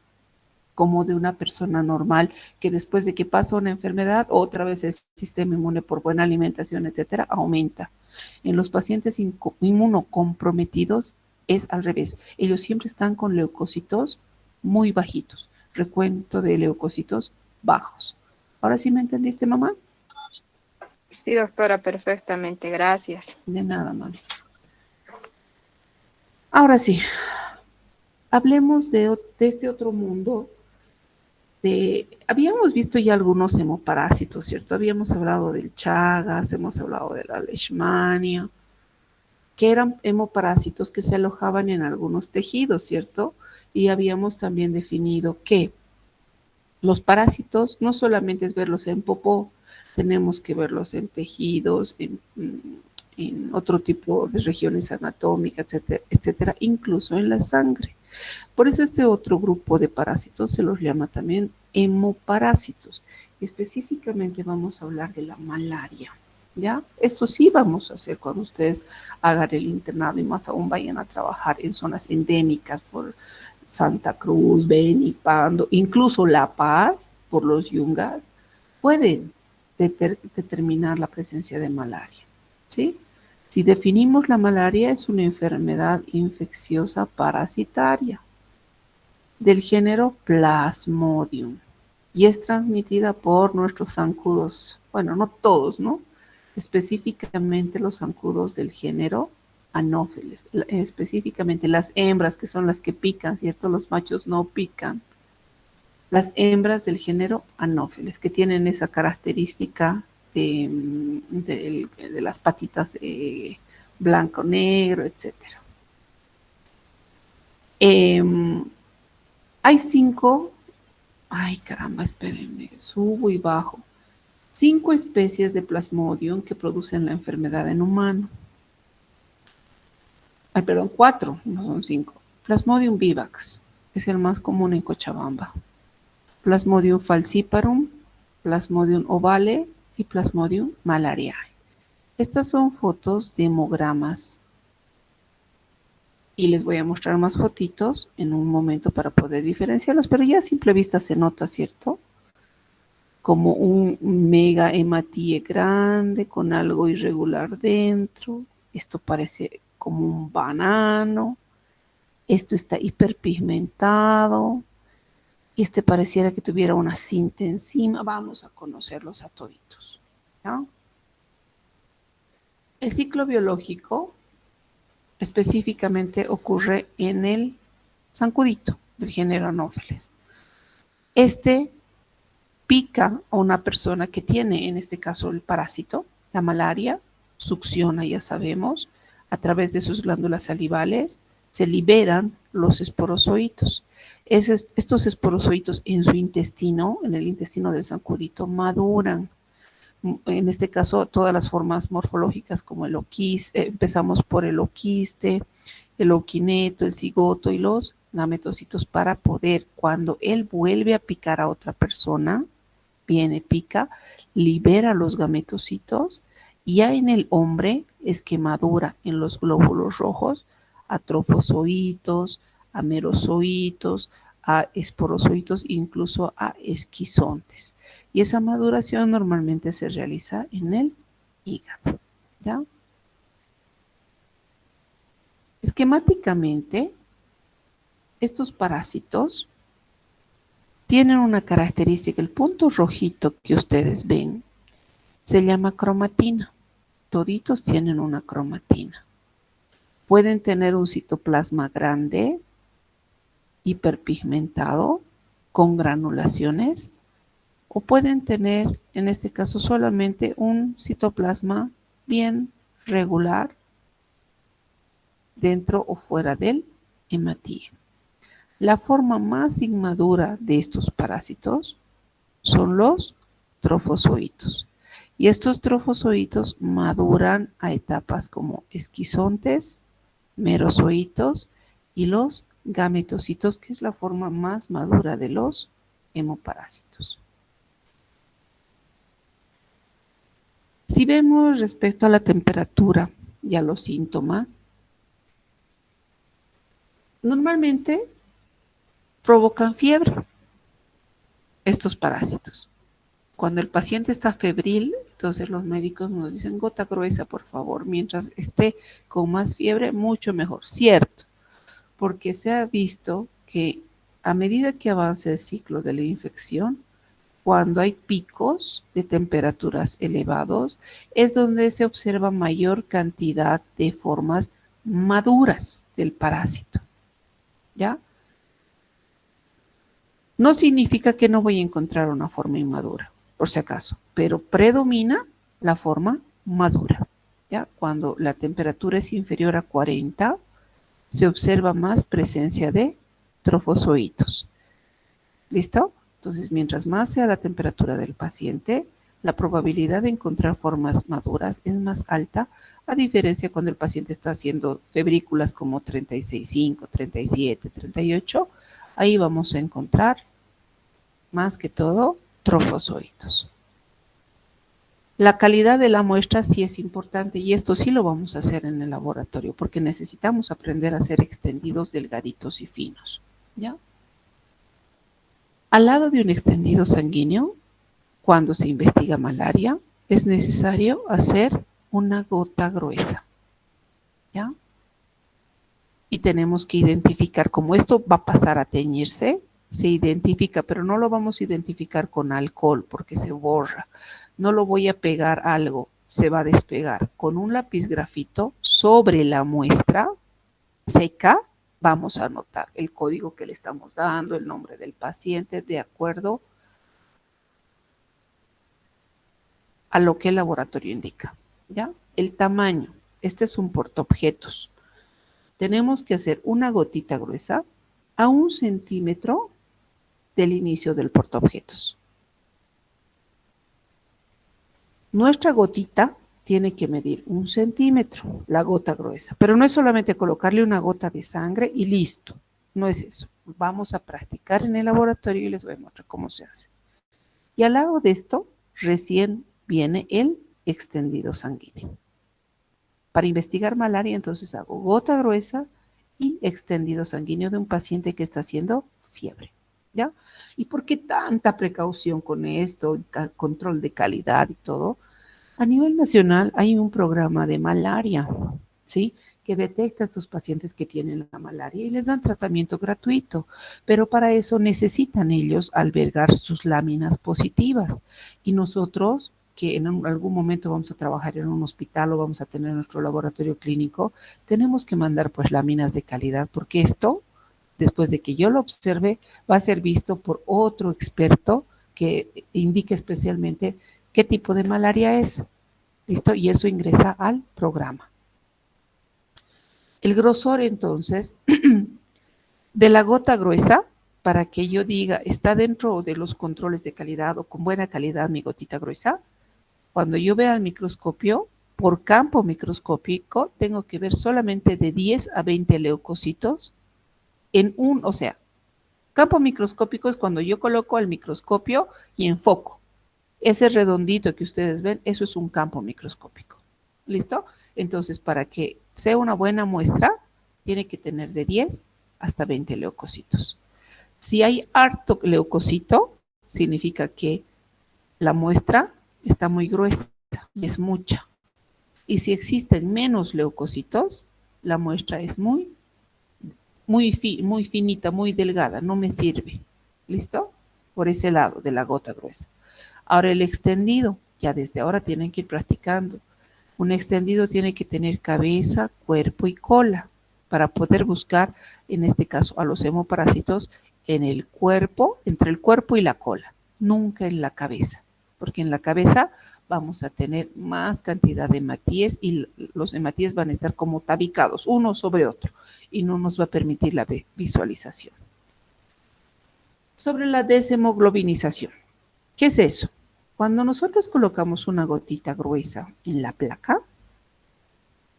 como de una persona normal, que después de que pasa una enfermedad, otra vez el sistema inmune por buena alimentación, etcétera, aumenta. En los pacientes inmunocomprometidos es al revés. Ellos siempre están con leucocitos muy bajitos, recuento de leucocitos bajos. ¿Ahora sí me entendiste, mamá? Sí, doctora, perfectamente, gracias. De nada, mami. Ahora sí, hablemos de este otro mundo. Habíamos visto ya algunos hemoparásitos, ¿cierto? Habíamos hablado del Chagas, hemos hablado de la Leishmania, que eran hemoparásitos que se alojaban en algunos tejidos, ¿cierto? Y habíamos también definido que los parásitos no solamente es verlos en popó, tenemos que verlos en tejidos, en otro tipo de regiones anatómicas, etcétera, etcétera, incluso en la sangre. Por eso este otro grupo de parásitos se los llama también hemoparásitos. Específicamente vamos a hablar de la malaria, ¿ya? Esto sí vamos a hacer cuando ustedes hagan el internado y más aún vayan a trabajar en zonas endémicas por Santa Cruz, Beni, Pando, incluso La Paz, por los Yungas, pueden determinar la presencia de malaria, ¿sí? Si definimos la malaria, es una enfermedad infecciosa parasitaria del género Plasmodium y es transmitida por nuestros zancudos, bueno, no todos, ¿no? Específicamente los zancudos del género Anopheles, específicamente las hembras, que son las que pican, ¿cierto? Los machos no pican. Las hembras del género Anopheles, que tienen esa característica de las patitas blanco, negro, etcétera. Hay 5, ay caramba, espérenme, subo y bajo. 5 especies de Plasmodium que producen la enfermedad en humano. Ay, perdón, 4, no son 5. Plasmodium vivax es el más común en Cochabamba. Plasmodium falciparum, Plasmodium ovale y Plasmodium malariae. Estas son fotos de hemogramas y les voy a mostrar más fotitos en un momento para poder diferenciarlos, pero ya a simple vista se nota, ¿cierto? Como un mega hematie grande con algo irregular dentro. Esto parece como un banano. Esto está hiperpigmentado. Y este pareciera que tuviera una cinta encima. Vamos a conocerlos a toditos, ¿ya? El ciclo biológico específicamente ocurre en el zancudito del género Anopheles. Este pica a una persona que tiene, en este caso, el parásito, la malaria, succiona, ya sabemos, a través de sus glándulas salivales, se liberan los esporozoitos. Estos esporozoitos en su intestino, en el intestino del zancudito, maduran. En este caso, todas las formas morfológicas como el oquiste, empezamos por el oquiste, el oquineto, el cigoto y los gametocitos para poder, cuando él vuelve a picar a otra persona, viene, pica, libera los gametocitos y ya en el hombre es que madura en los glóbulos rojos a trofozoitos, a merozoitos, a esporozoitos, incluso a esquizontes. Y esa maduración normalmente se realiza en el hígado, ¿ya? Esquemáticamente, estos parásitos tienen una característica, el punto rojito que ustedes ven se llama cromatina. Toditos tienen una cromatina. Pueden tener un citoplasma grande, hiperpigmentado, con granulaciones, o pueden tener, en este caso, solamente un citoplasma bien regular dentro o fuera del hematíe. La forma más inmadura de estos parásitos son los trofozoitos. Y estos trofozoitos maduran a etapas como esquizontes, merozoitos y los gametocitos, que es la forma más madura de los hemoparásitos. Si vemos respecto a la temperatura y a los síntomas, normalmente provocan fiebre estos parásitos. Cuando el paciente está febril, entonces los médicos nos dicen gota gruesa, por favor, mientras esté con más fiebre, mucho mejor, cierto, porque se ha visto que a medida que avanza el ciclo de la infección, cuando hay picos de temperaturas elevados, es donde se observa mayor cantidad de formas maduras del parásito, ¿ya? No significa que no voy a encontrar una forma inmadura, por si acaso, pero predomina la forma madura, ¿ya? Cuando la temperatura es inferior a 40, se observa más presencia de trofozoitos. ¿Listo? Entonces, mientras más sea la temperatura del paciente, la probabilidad de encontrar formas maduras es más alta, a diferencia cuando el paciente está haciendo febrículas como 36,5, 37, 38, ahí vamos a encontrar más que todo trofozoitos. La calidad de la muestra sí es importante y esto sí lo vamos a hacer en el laboratorio porque necesitamos aprender a hacer extendidos delgaditos y finos, ¿ya? Al lado de un extendido sanguíneo, cuando se investiga malaria, es necesario hacer una gota gruesa, ¿ya? Y tenemos que identificar, como esto va a pasar a teñirse, se identifica, pero no lo vamos a identificar con alcohol porque se borra. No lo voy a pegar a algo, se va a despegar. Con un lápiz grafito sobre la muestra seca, vamos a anotar el código que le estamos dando, el nombre del paciente, de acuerdo a lo que el laboratorio indica, ¿ya? El tamaño, este es un portaobjetos. Tenemos que hacer una gotita gruesa a 1 centímetro del inicio del portaobjetos. Nuestra gotita tiene que medir 1 centímetro, la gota gruesa, pero no es solamente colocarle una gota de sangre y listo, no es eso. Vamos a practicar en el laboratorio y les voy a mostrar cómo se hace. Y al lado de esto, recién viene el extendido sanguíneo. Para investigar malaria, entonces hago gota gruesa y extendido sanguíneo de un paciente que está haciendo fiebre, ¿ya? ¿Y por qué tanta precaución con esto, control de calidad y todo? A nivel nacional hay un programa de malaria, ¿sí? Que detecta a estos pacientes que tienen la malaria y les dan tratamiento gratuito, pero para eso necesitan ellos albergar sus láminas positivas y nosotros que en algún momento vamos a trabajar en un hospital o vamos a tener nuestro laboratorio clínico, tenemos que mandar pues láminas de calidad porque esto, después de que yo lo observe, va a ser visto por otro experto que indique especialmente qué tipo de malaria es. ¿Listo? Y eso ingresa al programa. El grosor entonces de la gota gruesa, para que yo diga está dentro de los controles de calidad o con buena calidad mi gotita gruesa, cuando yo vea el microscopio, por campo microscópico, tengo que ver solamente de 10 a 20 leucocitos en o sea, campo microscópico es cuando yo coloco el microscopio y enfoco. Ese redondito que ustedes ven, eso es un campo microscópico. ¿Listo? Entonces, para que sea una buena muestra, tiene que tener de 10 hasta 20 leucocitos. Si hay harto leucocito, significa que la muestra está muy gruesa y es mucha. Y si existen menos leucocitos, la muestra es muy finita, muy delgada, no me sirve. ¿Listo? Por ese lado de la gota gruesa. Ahora el extendido, ya desde ahora tienen que ir practicando. Un extendido tiene que tener cabeza, cuerpo y cola para poder buscar, en este caso, a los hemoparásitos en el cuerpo, entre el cuerpo y la cola, nunca en la cabeza, porque en la cabeza vamos a tener más cantidad de hematíes y los hematíes van a estar como tabicados, uno sobre otro, y no nos va a permitir la visualización. Sobre la deshemoglobinización. ¿Qué es eso? Cuando nosotros colocamos una gotita gruesa en la placa,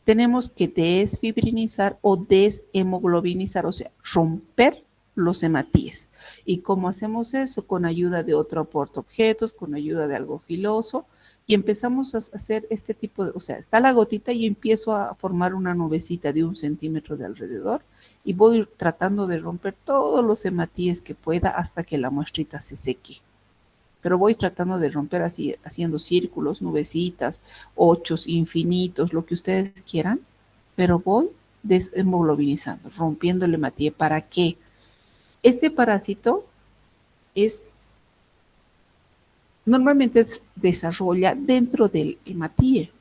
tenemos que desfibrinizar o deshemoglobinizar, o sea, romper los hematíes. ¿Y cómo hacemos eso? Con ayuda de otro portaobjetos, con ayuda de algo filoso, y empezamos a hacer este tipo de, o sea, está la gotita y empiezo a formar una nubecita de 1 centímetro de alrededor y voy tratando de romper todos los hematíes que pueda hasta que la muestrita se seque. Pero voy tratando de romper así, haciendo círculos, nubecitas, ochos, infinitos, lo que ustedes quieran, pero voy deshemoglobinizando, rompiendo el hematíe. ¿Para qué? Este parásito es normalmente desarrolla dentro del hematíe.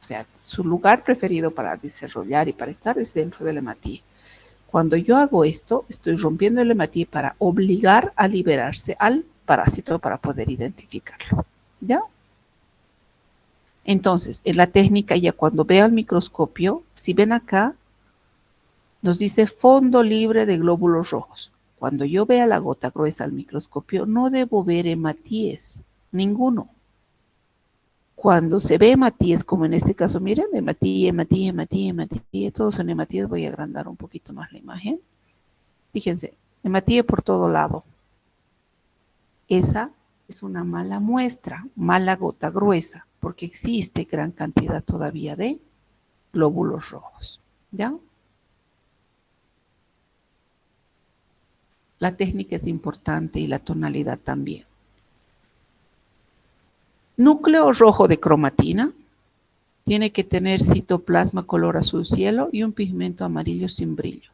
O sea, su lugar preferido para desarrollar y para estar es dentro del hematíe. Cuando yo hago esto, estoy rompiendo el hematíe para obligar a liberarse al parásito para poder identificarlo. ¿Ya? Entonces, en la técnica, ya cuando veo el microscopio, si ven acá, nos dice fondo libre de glóbulos rojos. Cuando yo vea la gota gruesa al microscopio, no debo ver hematíes, ninguno. Cuando se ve hematíes, como en este caso, miren, hematíe, todos son hematíes. Voy a agrandar un poquito más la imagen. Fíjense, hematíe por todo lado. Esa es una mala muestra, mala gota gruesa, porque existe gran cantidad todavía de glóbulos rojos. ¿Ya? La técnica es importante y la tonalidad también. Núcleo rojo de cromatina. Tiene que tener citoplasma color azul cielo y un pigmento amarillo sin brillo.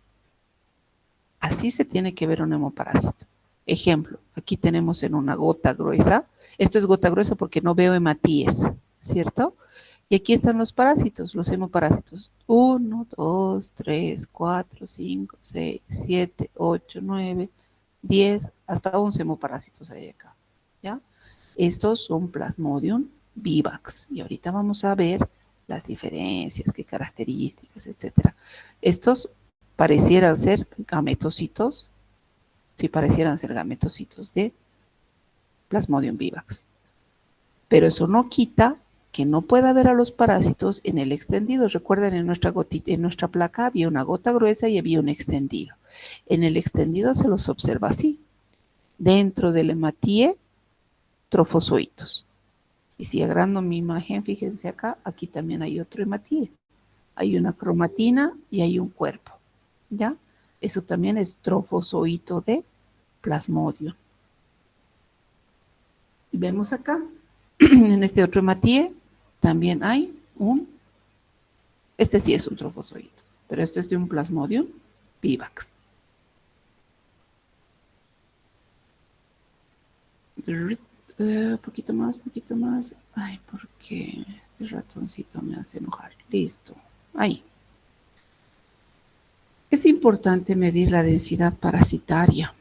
Así se tiene que ver un hemoparásito. Ejemplo, aquí tenemos en una gota gruesa. Esto es gota gruesa porque no veo hematíes, ¿cierto? Y aquí están los parásitos, los hemoparásitos. 1, 2, 3, 4, 5, 6, 7, 8, 9, 10, hasta 11 hemoparásitos hay acá. ¿Ya? Estos son Plasmodium vivax. Y ahorita vamos a ver las diferencias, qué características, etcétera. Estos parecieran ser gametocitos, sí parecieran ser gametocitos de Plasmodium vivax. Pero eso no quita que no pueda ver a los parásitos en el extendido. Recuerden, en nuestra placa había una gota gruesa y había un extendido. En el extendido se los observa así. Dentro del hematíe, trofozoitos. Y si agrando mi imagen, fíjense acá, aquí también hay otro hematíe. Hay una cromatina y hay un cuerpo. ¿Ya? Eso también es trofozoito de Plasmodium. Y vemos acá, en este otro hematíe, también hay este sí es un trofozoito, pero este es de un Plasmodium vivax. Poquito más. Ay, porque este ratoncito me hace enojar. Listo. Ahí. Es importante medir la densidad parasitaria,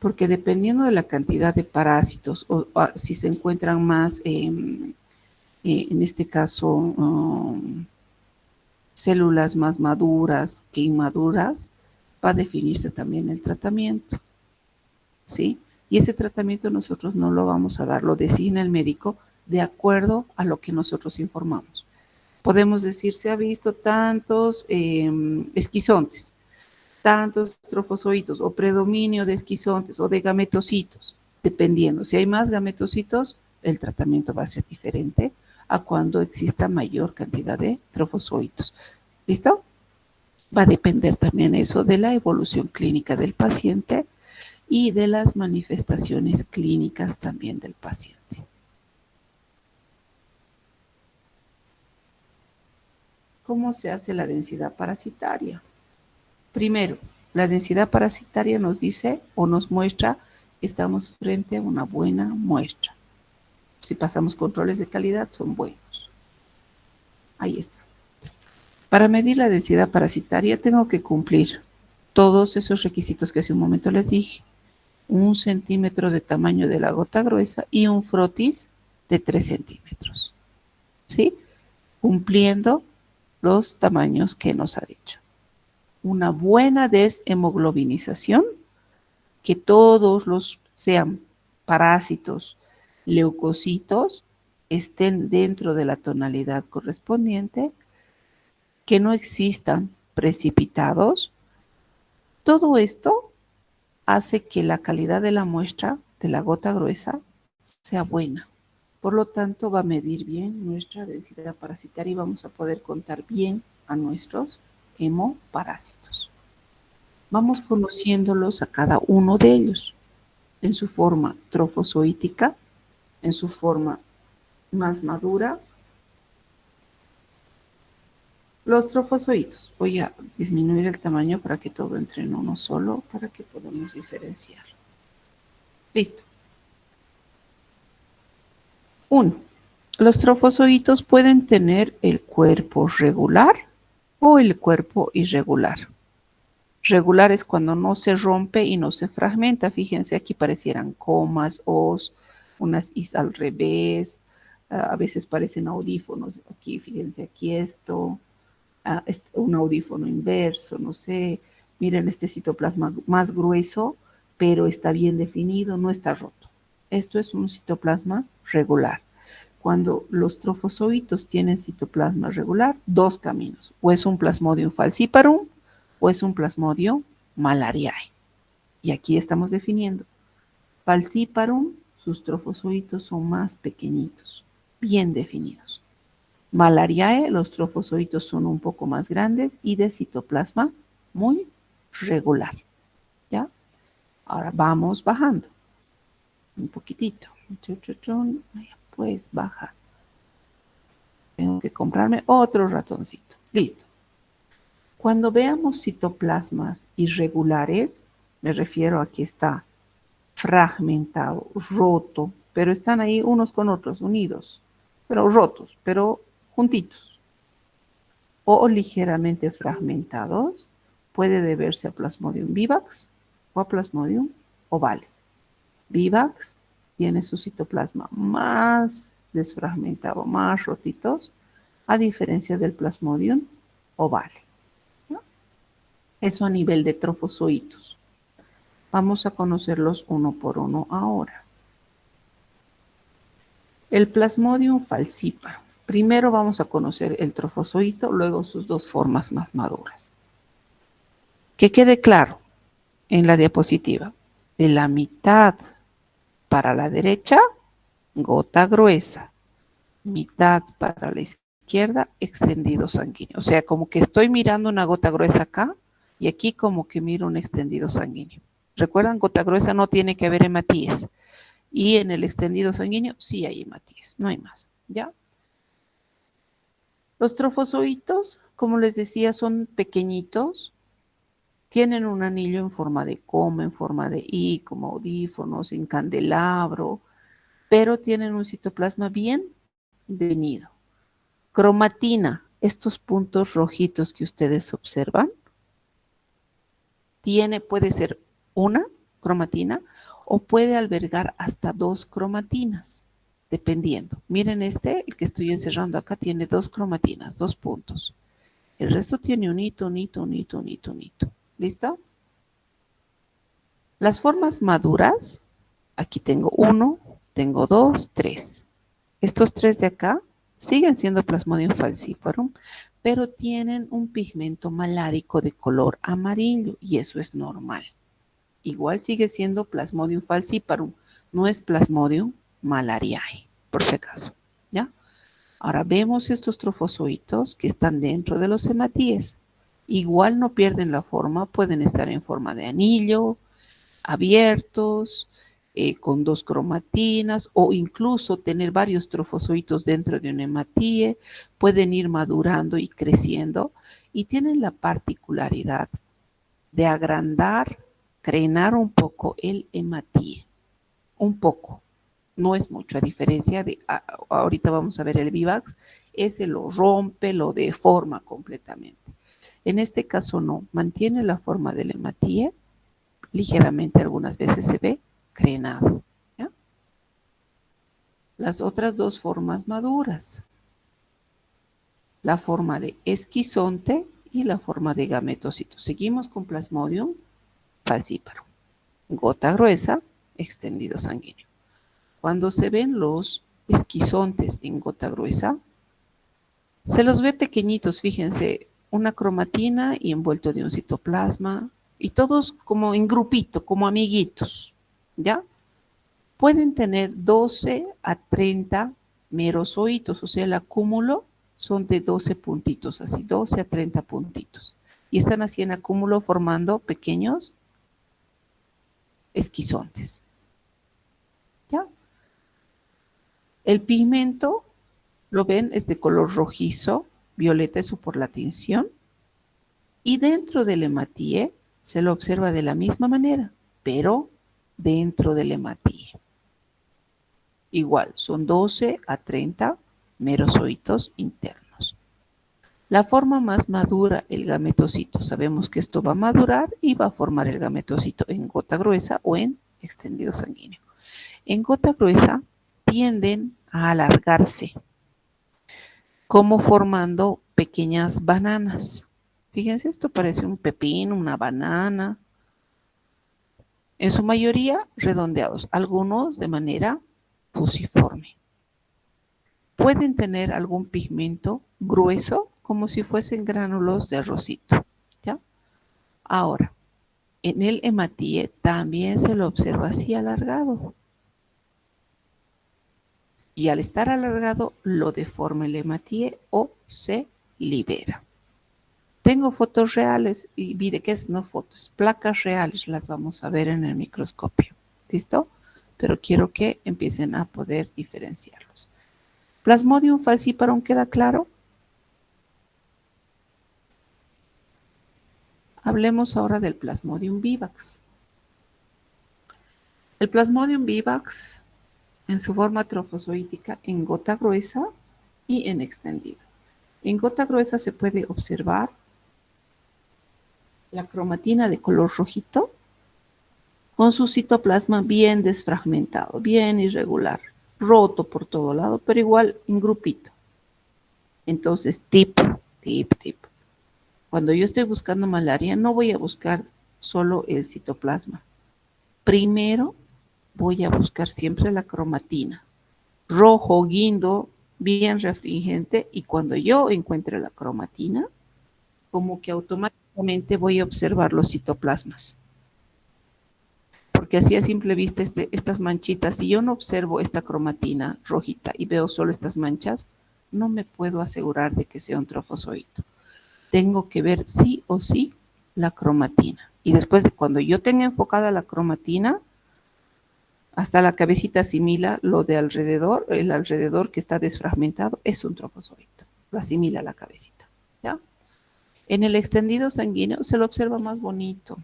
porque dependiendo de la cantidad de parásitos, o si se encuentran más, en este caso, células más maduras que inmaduras, va a definirse también el tratamiento, ¿sí? Y ese tratamiento nosotros no lo vamos a dar, lo designa el médico de acuerdo a lo que nosotros informamos. Podemos decir, se ha visto tantos esquizontes, tantos trofozoitos o predominio de esquizontes o de gametocitos, dependiendo. Si hay más gametocitos, el tratamiento va a ser diferente a cuando exista mayor cantidad de trofozoitos. ¿Listo? Va a depender también eso de la evolución clínica del paciente y de las manifestaciones clínicas también del paciente. ¿Cómo se hace la densidad parasitaria? Primero, la densidad parasitaria nos dice o nos muestra que estamos frente a una buena muestra. Si pasamos controles de calidad, son buenos. Ahí está. Para medir la densidad parasitaria tengo que cumplir todos esos requisitos que hace un momento les dije. 1 centímetro de tamaño de la gota gruesa y un frotis de 3 centímetros. ¿Sí? Cumpliendo los tamaños que nos ha dicho. Una buena deshemoglobinización, que todos los sean parásitos leucocitos estén dentro de la tonalidad correspondiente, que no existan precipitados. Todo esto hace que la calidad de la muestra de la gota gruesa sea buena. Por lo tanto, va a medir bien nuestra densidad parasitaria y vamos a poder contar bien a nuestros hemoparásitos. Vamos conociéndolos a cada uno de ellos, en su forma trofozoítica, en su forma más madura. Los trofozoitos, voy a disminuir el tamaño para que todo entre en uno solo, para que podamos diferenciar. Listo. 1. Los trofozoitos pueden tener el cuerpo regular o el cuerpo irregular. Regular es cuando no se rompe y no se fragmenta. Fíjense, aquí parecieran comas, os, unas is al revés, a veces parecen audífonos. Aquí, fíjense, aquí esto, un audífono inverso, no sé. Miren este citoplasma más grueso, pero está bien definido, no está roto. Esto es un citoplasma regular. Cuando los trofozoitos tienen citoplasma regular, dos caminos. O es un Plasmodium falciparum o es un Plasmodium malariae. Y aquí estamos definiendo. Falciparum, sus trofozoitos son más pequeñitos, bien definidos. Malariae, los trofozoitos son un poco más grandes y de citoplasma muy regular. ¿Ya? Ahora vamos bajando. Un poquitito. Pues baja. Tengo que comprarme otro ratoncito. Listo. Cuando veamos citoplasmas irregulares, me refiero a que está fragmentado, roto, pero están ahí unos con otros, unidos, pero rotos, pero juntitos. O ligeramente fragmentados, puede deberse a Plasmodium vivax o a Plasmodium ovale. Vivax tiene su citoplasma más desfragmentado, más rotitos, a diferencia del Plasmodium ovale. ¿No? Eso a nivel de trofozoitos. Vamos a conocerlos uno por uno ahora. El Plasmodium falciparum. Primero vamos a conocer el trofozoito, luego sus dos formas más maduras. Que quede claro en la diapositiva, de la mitad para la derecha, gota gruesa, mitad para la izquierda, extendido sanguíneo. O sea, como que estoy mirando una gota gruesa acá y aquí como que miro un extendido sanguíneo. Recuerdan, gota gruesa no tiene que haber hematíes. Y en el extendido sanguíneo sí hay hematíes, no hay más. ¿Ya? Los trofozoitos, como les decía, son pequeñitos. Tienen un anillo en forma de coma, en forma de I, como audífonos, en candelabro, pero tienen un citoplasma bien definido. Cromatina, estos puntos rojitos que ustedes observan, puede ser una cromatina o puede albergar hasta dos cromatinas, dependiendo. Miren el que estoy encerrando acá, tiene dos cromatinas, dos puntos. El resto tiene un hito, un hito, un hito, un hito, un hito. ¿Listo? Las formas maduras, aquí tengo 1, tengo 2, 3. Estos 3 de acá siguen siendo Plasmodium falciparum, pero tienen un pigmento malárico de color amarillo y eso es normal. Igual sigue siendo Plasmodium falciparum, no es Plasmodium malariae, por si acaso, ¿ya? Ahora vemos estos trofozoitos que están dentro de los hematíes. Igual no pierden la forma, pueden estar en forma de anillo, abiertos, con dos cromatinas o incluso tener varios trofozoitos dentro de un hematíe, pueden ir madurando y creciendo y tienen la particularidad de agrandar, crenar un poco el hematíe, un poco, no es mucho, a diferencia de, ahorita vamos a ver el vivax, ese lo rompe, lo deforma completamente. En este caso no, mantiene la forma del hematíe, ligeramente algunas veces se ve crenado. ¿Ya? Las otras dos formas maduras, la forma de esquizonte y la forma de gametocito. Seguimos con Plasmodium falciparum, gota gruesa, extendido sanguíneo. cuando se ven los esquizontes en gota gruesa, se los ve pequeñitos, fíjense, una cromatina y envuelto de un citoplasma, y todos como en grupito, como amiguitos, ¿ya? Pueden tener 12 a 30 merozoitos, o sea, el acúmulo son de 12 puntitos, así, 12 a 30 puntitos. Y están así en acúmulo formando pequeños esquizontes, ¿ya? El pigmento, lo ven, es de color rojizo, violeta, eso por la tinción. Y dentro del hematíe se lo observa de la misma manera, pero dentro del hematíe. Igual, son 12 a 30 merozoitos internos. La forma más madura, el gametocito. Sabemos que esto va a madurar y va a formar el gametocito en gota gruesa o en extendido sanguíneo. En gota gruesa tienden a alargarse, como formando pequeñas bananas. Fíjense, esto parece un pepino, una banana. En su mayoría redondeados, algunos de manera fusiforme. Pueden tener algún pigmento grueso, como si fuesen gránulos de arrocito, ¿ya? Ahora, en el hematíe también se lo observa así alargado. Y al estar alargado, lo deforma el hematíe o se libera. Tengo fotos reales y mire que es no fotos, placas reales, las vamos a ver en el microscopio. ¿Listo? Pero quiero que empiecen a poder diferenciarlos. Plasmodium falciparum, ¿queda claro? Hablemos ahora del Plasmodium vivax. El Plasmodium vivax en su forma trofozoítica en gota gruesa y en extendido. En gota gruesa se puede observar la cromatina de color rojito con su citoplasma bien desfragmentado, bien irregular, roto por todo lado, pero igual en grupito. Entonces, tip. Cuando yo estoy buscando malaria, no voy a buscar solo el citoplasma. Primero voy a buscar siempre la cromatina. Rojo, guindo, bien refringente, y cuando yo encuentre la cromatina, como que automáticamente voy a observar los citoplasmas. Porque así a simple vista estas manchitas, si yo no observo esta cromatina rojita y veo solo estas manchas, no me puedo asegurar de que sea un trofozoito. Tengo que ver sí o sí la cromatina. Y después, cuando yo tenga enfocada la cromatina, hasta la cabecita asimila lo de alrededor, el alrededor que está desfragmentado es un trofozoito. Lo asimila la cabecita, ¿ya? En el extendido sanguíneo se lo observa más bonito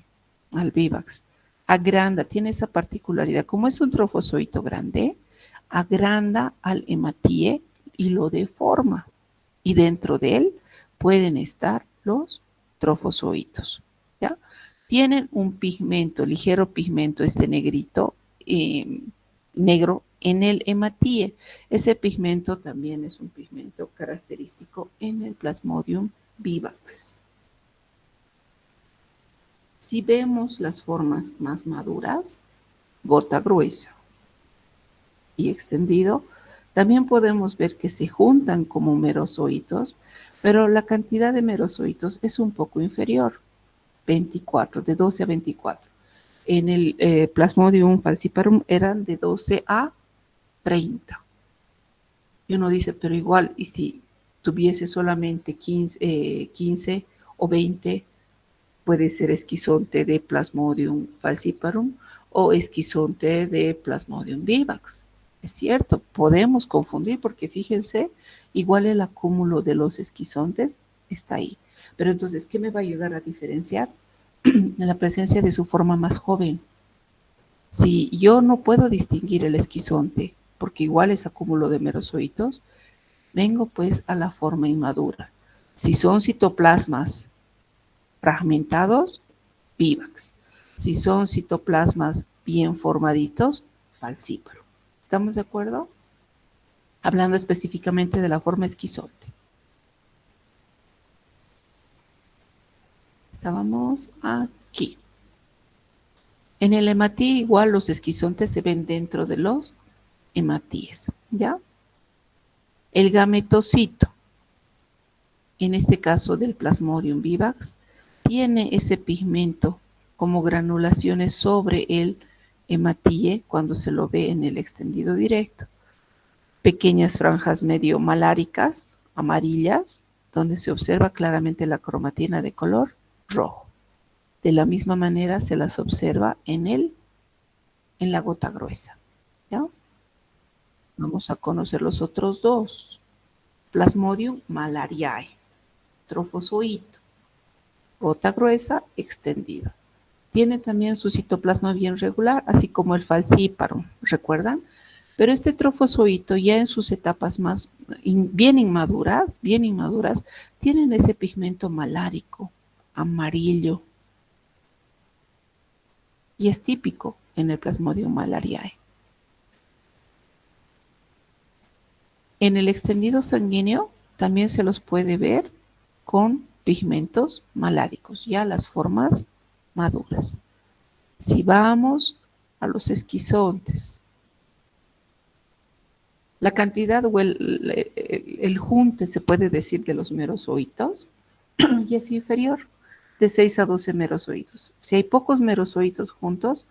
al vivax. Agranda, tiene esa particularidad. Como es un trofozoito grande, agranda al hematíe y lo deforma. Y dentro de él pueden estar los trofozoitos, ¿ya? Tienen un pigmento, ligero pigmento, este negrito, negro en el hematíe. Ese pigmento también es un pigmento característico en el Plasmodium vivax. Si vemos las formas más maduras, gota gruesa y extendido, también podemos ver que se juntan como merozoitos, pero la cantidad de merozoitos es un poco inferior, 24, de 12 a 24. En el Plasmodium falciparum eran de 12 a 30. Y uno dice, pero igual, ¿y si tuviese solamente 15 o 20? Puede ser esquizonte de Plasmodium falciparum o esquizonte de Plasmodium vivax. Es cierto, podemos confundir porque fíjense, igual el acúmulo de los esquizontes está ahí. Pero entonces, ¿qué me va a ayudar a diferenciar? En la presencia de su forma más joven. Si yo no puedo distinguir el esquizonte, porque igual es acúmulo de merozoitos, vengo pues a la forma inmadura. Si son citoplasmas fragmentados, vivax. Si son citoplasmas bien formaditos, falciparum. ¿Estamos de acuerdo? Hablando específicamente de la forma esquizonte. Estábamos aquí. En el hematíe igual los esquizontes se ven dentro de los hematíes, ¿ya? El gametocito, en este caso del Plasmodium vivax, tiene ese pigmento como granulaciones sobre el hematíe cuando se lo ve en el extendido directo. Pequeñas franjas medio maláricas, amarillas, donde se observa claramente la cromatina de color rojo. De la misma manera se las observa en la gota gruesa, ¿ya? Vamos a conocer los otros dos. Plasmodium malariae, trofozoito, gota gruesa extendida. Tiene también su citoplasma bien regular, así como el falciparum, ¿recuerdan? Pero este trofozoito ya en sus etapas más bien inmaduras, tienen ese pigmento malárico, amarillo, y es típico en el Plasmodium malariae. En el extendido sanguíneo también se los puede ver con pigmentos maláricos, ya las formas maduras. Si vamos a los esquizontes, la cantidad o el junte, se puede decir, de los merozoitos y es inferior, de 6 a 12 merozoitos. Si hay pocos merozoitos juntos,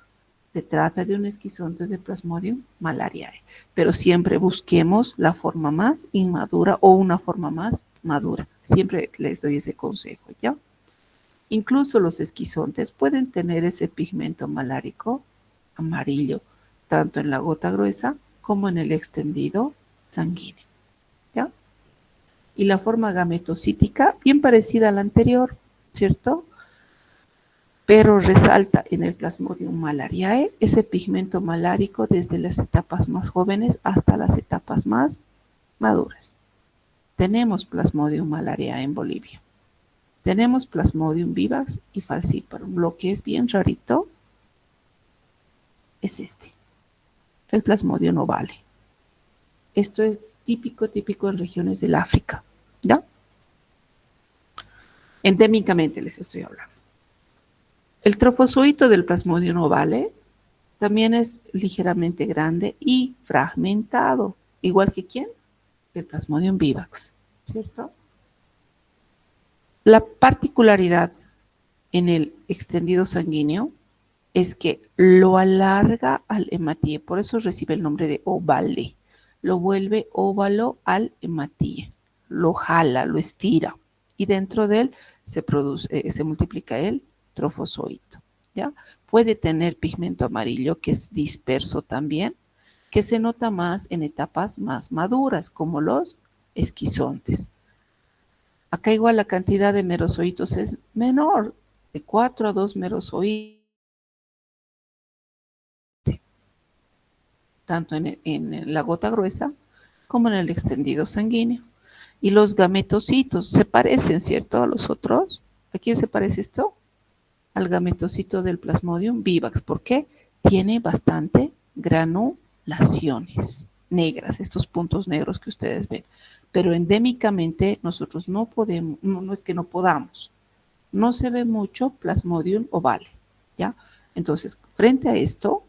se trata de un esquizonte de Plasmodium malariae, pero siempre busquemos la forma más inmadura o una forma más madura. Siempre les doy ese consejo, ¿ya? Incluso los esquizontes pueden tener ese pigmento malárico amarillo, tanto en la gota gruesa como en el extendido sanguíneo, ¿ya? Y la forma gametocítica, bien parecida a la anterior, ¿cierto? Pero resalta en el Plasmodium malariae ese pigmento malárico desde las etapas más jóvenes hasta las etapas más maduras. Tenemos Plasmodium malariae en Bolivia. Tenemos Plasmodium vivax y falciparum. Lo que es bien rarito es el Plasmodium ovale. Esto es típico en regiones del África, ¿ya? Endémicamente les estoy hablando. El trofozoito del Plasmodium ovale también es ligeramente grande y fragmentado, igual que ¿quién? El Plasmodium vivax, ¿cierto? La particularidad en el extendido sanguíneo es que lo alarga al hematíe, por eso recibe el nombre de ovale, lo vuelve óvalo al hematíe, lo jala, lo estira, y dentro de él se multiplica el trofozoito, ¿ya? Puede tener pigmento amarillo que es disperso también, que se nota más en etapas más maduras, como los esquizontes. Acá igual la cantidad de merozoitos es menor, de 4 a 2 merozoitos, tanto en la gota gruesa como en el extendido sanguíneo. Y los gametocitos se parecen, ¿cierto?, a los otros. ¿A quién se parece esto? Al gametocito del Plasmodium vivax. ¿Por qué? Tiene bastante granulaciones negras, estos puntos negros que ustedes ven. Pero endémicamente nosotros no podemos, no es que no podamos, no se ve mucho Plasmodium ovale, ¿ya? Entonces, frente a esto,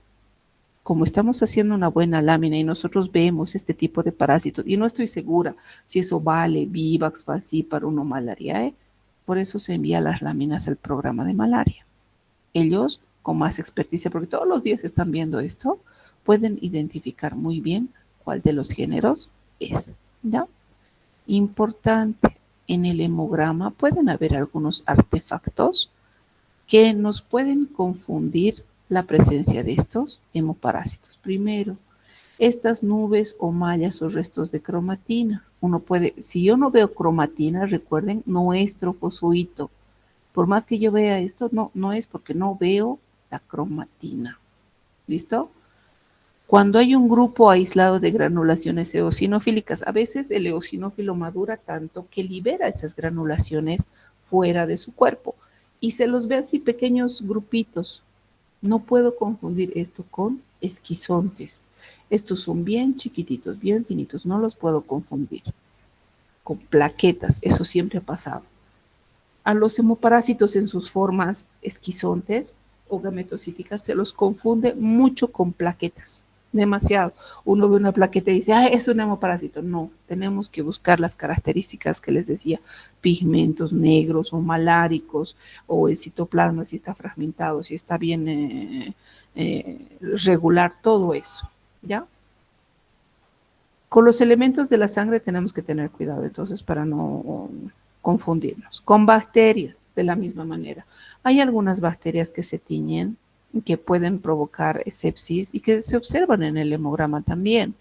como estamos haciendo una buena lámina y nosotros vemos este tipo de parásitos, y no estoy segura si es ovale, vivax, falciparum o malariae, por eso se envía las láminas al programa de malaria. Ellos, con más experticia, porque todos los días están viendo esto, pueden identificar muy bien cuál de los géneros es, ¿ya? Importante, en el hemograma pueden haber algunos artefactos que nos pueden confundir la presencia de estos hemoparásitos. Primero, estas nubes o mallas o restos de cromatina. Uno puede, si yo no veo cromatina, recuerden, no es trofozoito. Por más que yo vea esto, no es porque no veo la cromatina. ¿Listo? Cuando hay un grupo aislado de granulaciones eosinofílicas, a veces el eosinófilo madura tanto que libera esas granulaciones fuera de su cuerpo y se los ve así pequeños grupitos. No puedo confundir esto con esquizontes. Estos son bien chiquititos, bien finitos, no los puedo confundir con plaquetas, eso siempre ha pasado. A los hemoparásitos en sus formas esquizontes o gametocíticas se los confunde mucho con plaquetas. demasiado. Uno ve una plaqueta y dice, ah, es un hemoparásito. No, tenemos que buscar las características que les decía, pigmentos negros o maláricos, o el citoplasma, si está fragmentado, si está bien regular, todo eso, ¿ya? Con los elementos de la sangre tenemos que tener cuidado, entonces, para no confundirnos. Con bacterias, de la misma manera. Hay algunas bacterias que se tiñen, que pueden provocar sepsis y que se observan en el hemograma también.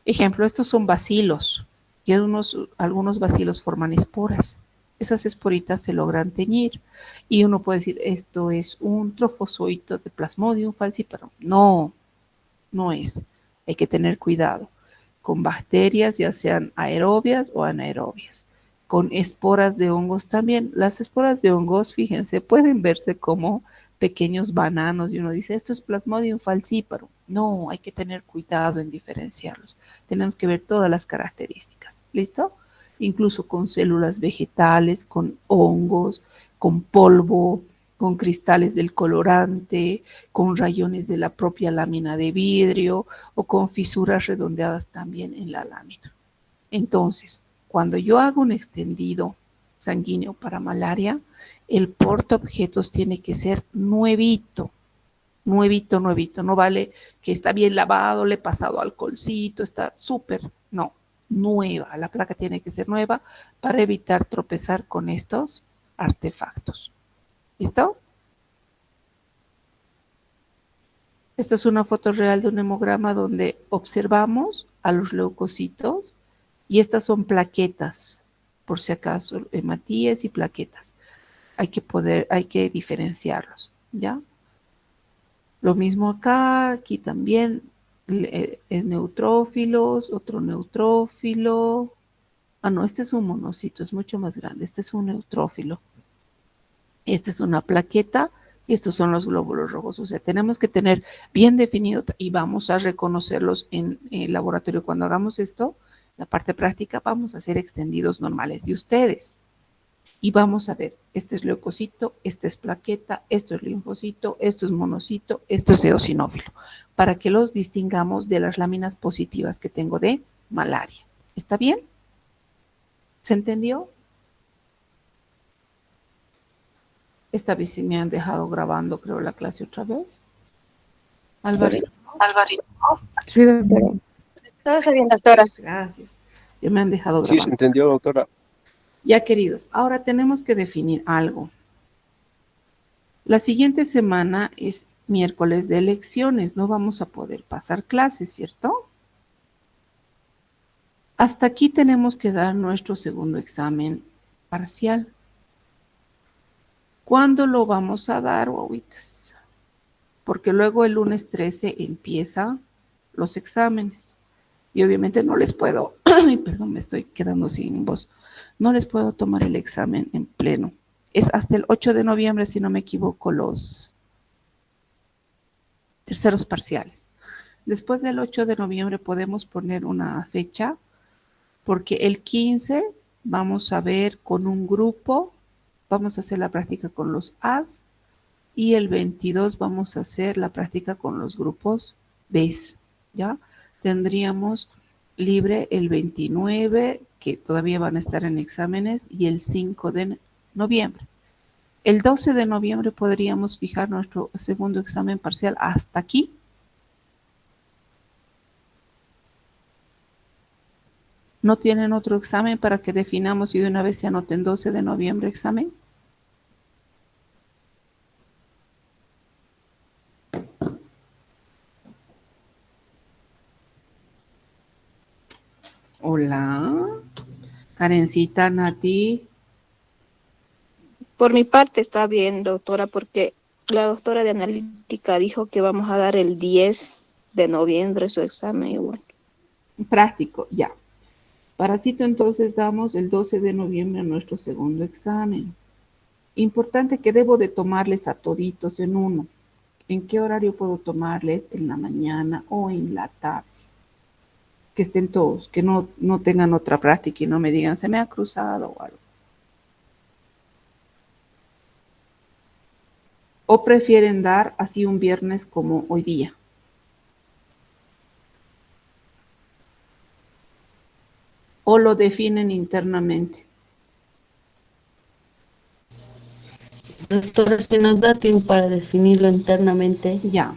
Ejemplo, estos son bacilos y algunos bacilos forman esporas. Esas esporitas se logran teñir y uno puede decir, esto es un trofozoito de Plasmodium falciparum. No, no es. Hay que tener cuidado con bacterias, ya sean aerobias o anaerobias. Con esporas de hongos también. Las esporas de hongos, fíjense, pueden verse como pequeños bananos y uno dice, esto es Plasmodium falciparum. No, hay que tener cuidado en diferenciarlos. Tenemos que ver todas las características. ¿Listo? Incluso con células vegetales, con hongos, con polvo, con cristales del colorante, con rayones de la propia lámina de vidrio o con fisuras redondeadas también en la lámina. Entonces, cuando yo hago un extendido sanguíneo para malaria, el portaobjetos tiene que ser nuevito, nuevito, nuevito. No vale que está bien lavado, le he pasado alcoholcito, está súper. No, nueva. La placa tiene que ser nueva para evitar tropezar con estos artefactos. ¿Listo? Esta es una foto real de un hemograma donde observamos a los leucocitos y estas son plaquetas, por si acaso, hematíes y plaquetas. Hay que diferenciarlos, ¿ya? Lo mismo acá, aquí también es neutrófilos, otro neutrófilo. Ah, no, este es un monocito, es mucho más grande. Este es un neutrófilo. Esta es una plaqueta y estos son los glóbulos rojos. O sea, tenemos que tener bien definido y vamos a reconocerlos en el laboratorio. Cuando hagamos esto, la parte práctica, vamos a hacer extendidos normales de ustedes. Y vamos a ver, este es leucocito, este es plaqueta, esto es linfocito, esto es monocito, esto es eosinófilo, para que los distingamos de las láminas positivas que tengo de malaria. ¿Está bien? ¿Se entendió? Esta vez sí me han dejado grabando, creo, la clase otra vez. Alvarito. Alvarito. Sí, doctora. Todo está bien, doctora. Gracias. Ya me han dejado Sí, se grabando. entendió, doctora. Ya, queridos, ahora tenemos que definir algo. La siguiente semana es miércoles de elecciones, no vamos a poder pasar clases, ¿cierto? Hasta aquí tenemos que dar nuestro segundo examen parcial. ¿Cuándo lo vamos a dar, guaguitas? Porque luego el lunes 13 empieza los exámenes. Y obviamente no les puedo, perdón, me estoy quedando sin voz, no les puedo tomar el examen en pleno. Es hasta el 8 de noviembre, si no me equivoco, los terceros parciales. Después del 8 de noviembre podemos poner una fecha, porque el 15 vamos a ver con un grupo, vamos a hacer la práctica con los A's, y el 22 vamos a hacer la práctica con los grupos B's, ¿ya? Tendríamos libre el 29, que todavía van a estar en exámenes, y el 5 de noviembre. El 12 de noviembre podríamos fijar nuestro segundo examen parcial hasta aquí. ¿No tienen otro examen para que definamos y de una vez se anoten 12 de noviembre examen? Hola, Karencita, Nati. Por mi parte está bien, doctora, porque la doctora de analítica dijo que vamos a dar el 10 de noviembre su examen igual. Práctico, ya. Parásito, entonces damos el 12 de noviembre nuestro segundo examen. Importante que debo de tomarles a toditos en uno. ¿En qué horario puedo tomarles? ¿En la mañana o en la tarde? Que estén todos, que no tengan otra práctica y no me digan, se me ha cruzado o algo. ¿O prefieren dar así un viernes como hoy día? o lo definen internamente? Doctora, si nos da tiempo para definirlo internamente. Ya,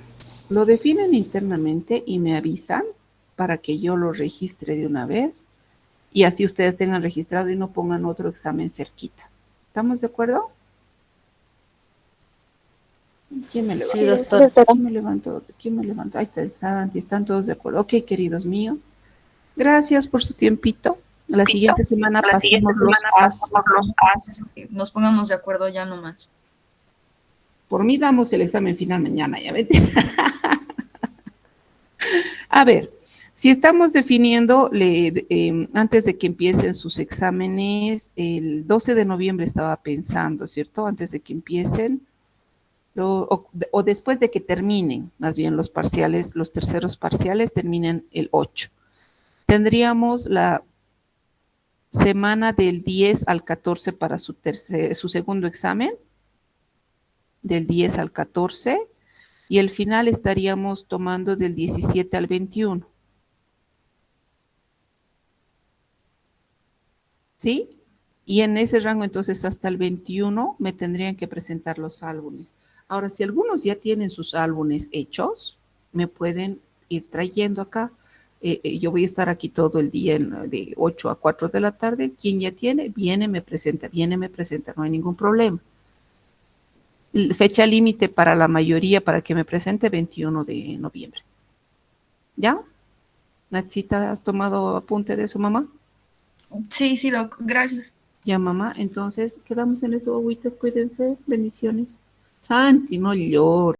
lo definen internamente y me avisan para que yo lo registre de una vez y así ustedes tengan registrado y no pongan otro examen cerquita. ¿Estamos de acuerdo? ¿Quién me levantó? Sí, doctor. ¿Quién me levantó? ¿Quién me levantó? Ahí está el Santi, están todos de acuerdo. Ok, queridos míos, gracias por su tiempito. La siguiente semana pasamos los casos. Nos pongamos de acuerdo ya nomás. Por mí damos el examen final mañana, ya ves. A ver, si estamos definiendo, antes de que empiecen sus exámenes, el 12 de noviembre estaba pensando, ¿cierto? Antes de que empiecen, o después de que terminen, más bien los parciales, los terceros parciales terminen el 8. Tendríamos la semana del 10 al 14 para su segundo examen, del 10 al 14, y el final estaríamos tomando del 17 al 21. ¿Sí? Y en ese rango, entonces, hasta el 21 me tendrían que presentar los álbumes. Ahora, si algunos ya tienen sus álbumes hechos, me pueden ir trayendo acá. Yo voy a estar aquí todo el día de 8 a 4 de la tarde. Quien ya tiene, viene, me presenta, no hay ningún problema. Fecha límite para la mayoría para que me presente 21 de noviembre. ¿Ya? Nachita, ¿has tomado apunte de su mamá? Sí, sí, doc, gracias. Ya, mamá, entonces quedamos en eso, agüitas, cuídense, bendiciones. Santi, no llores.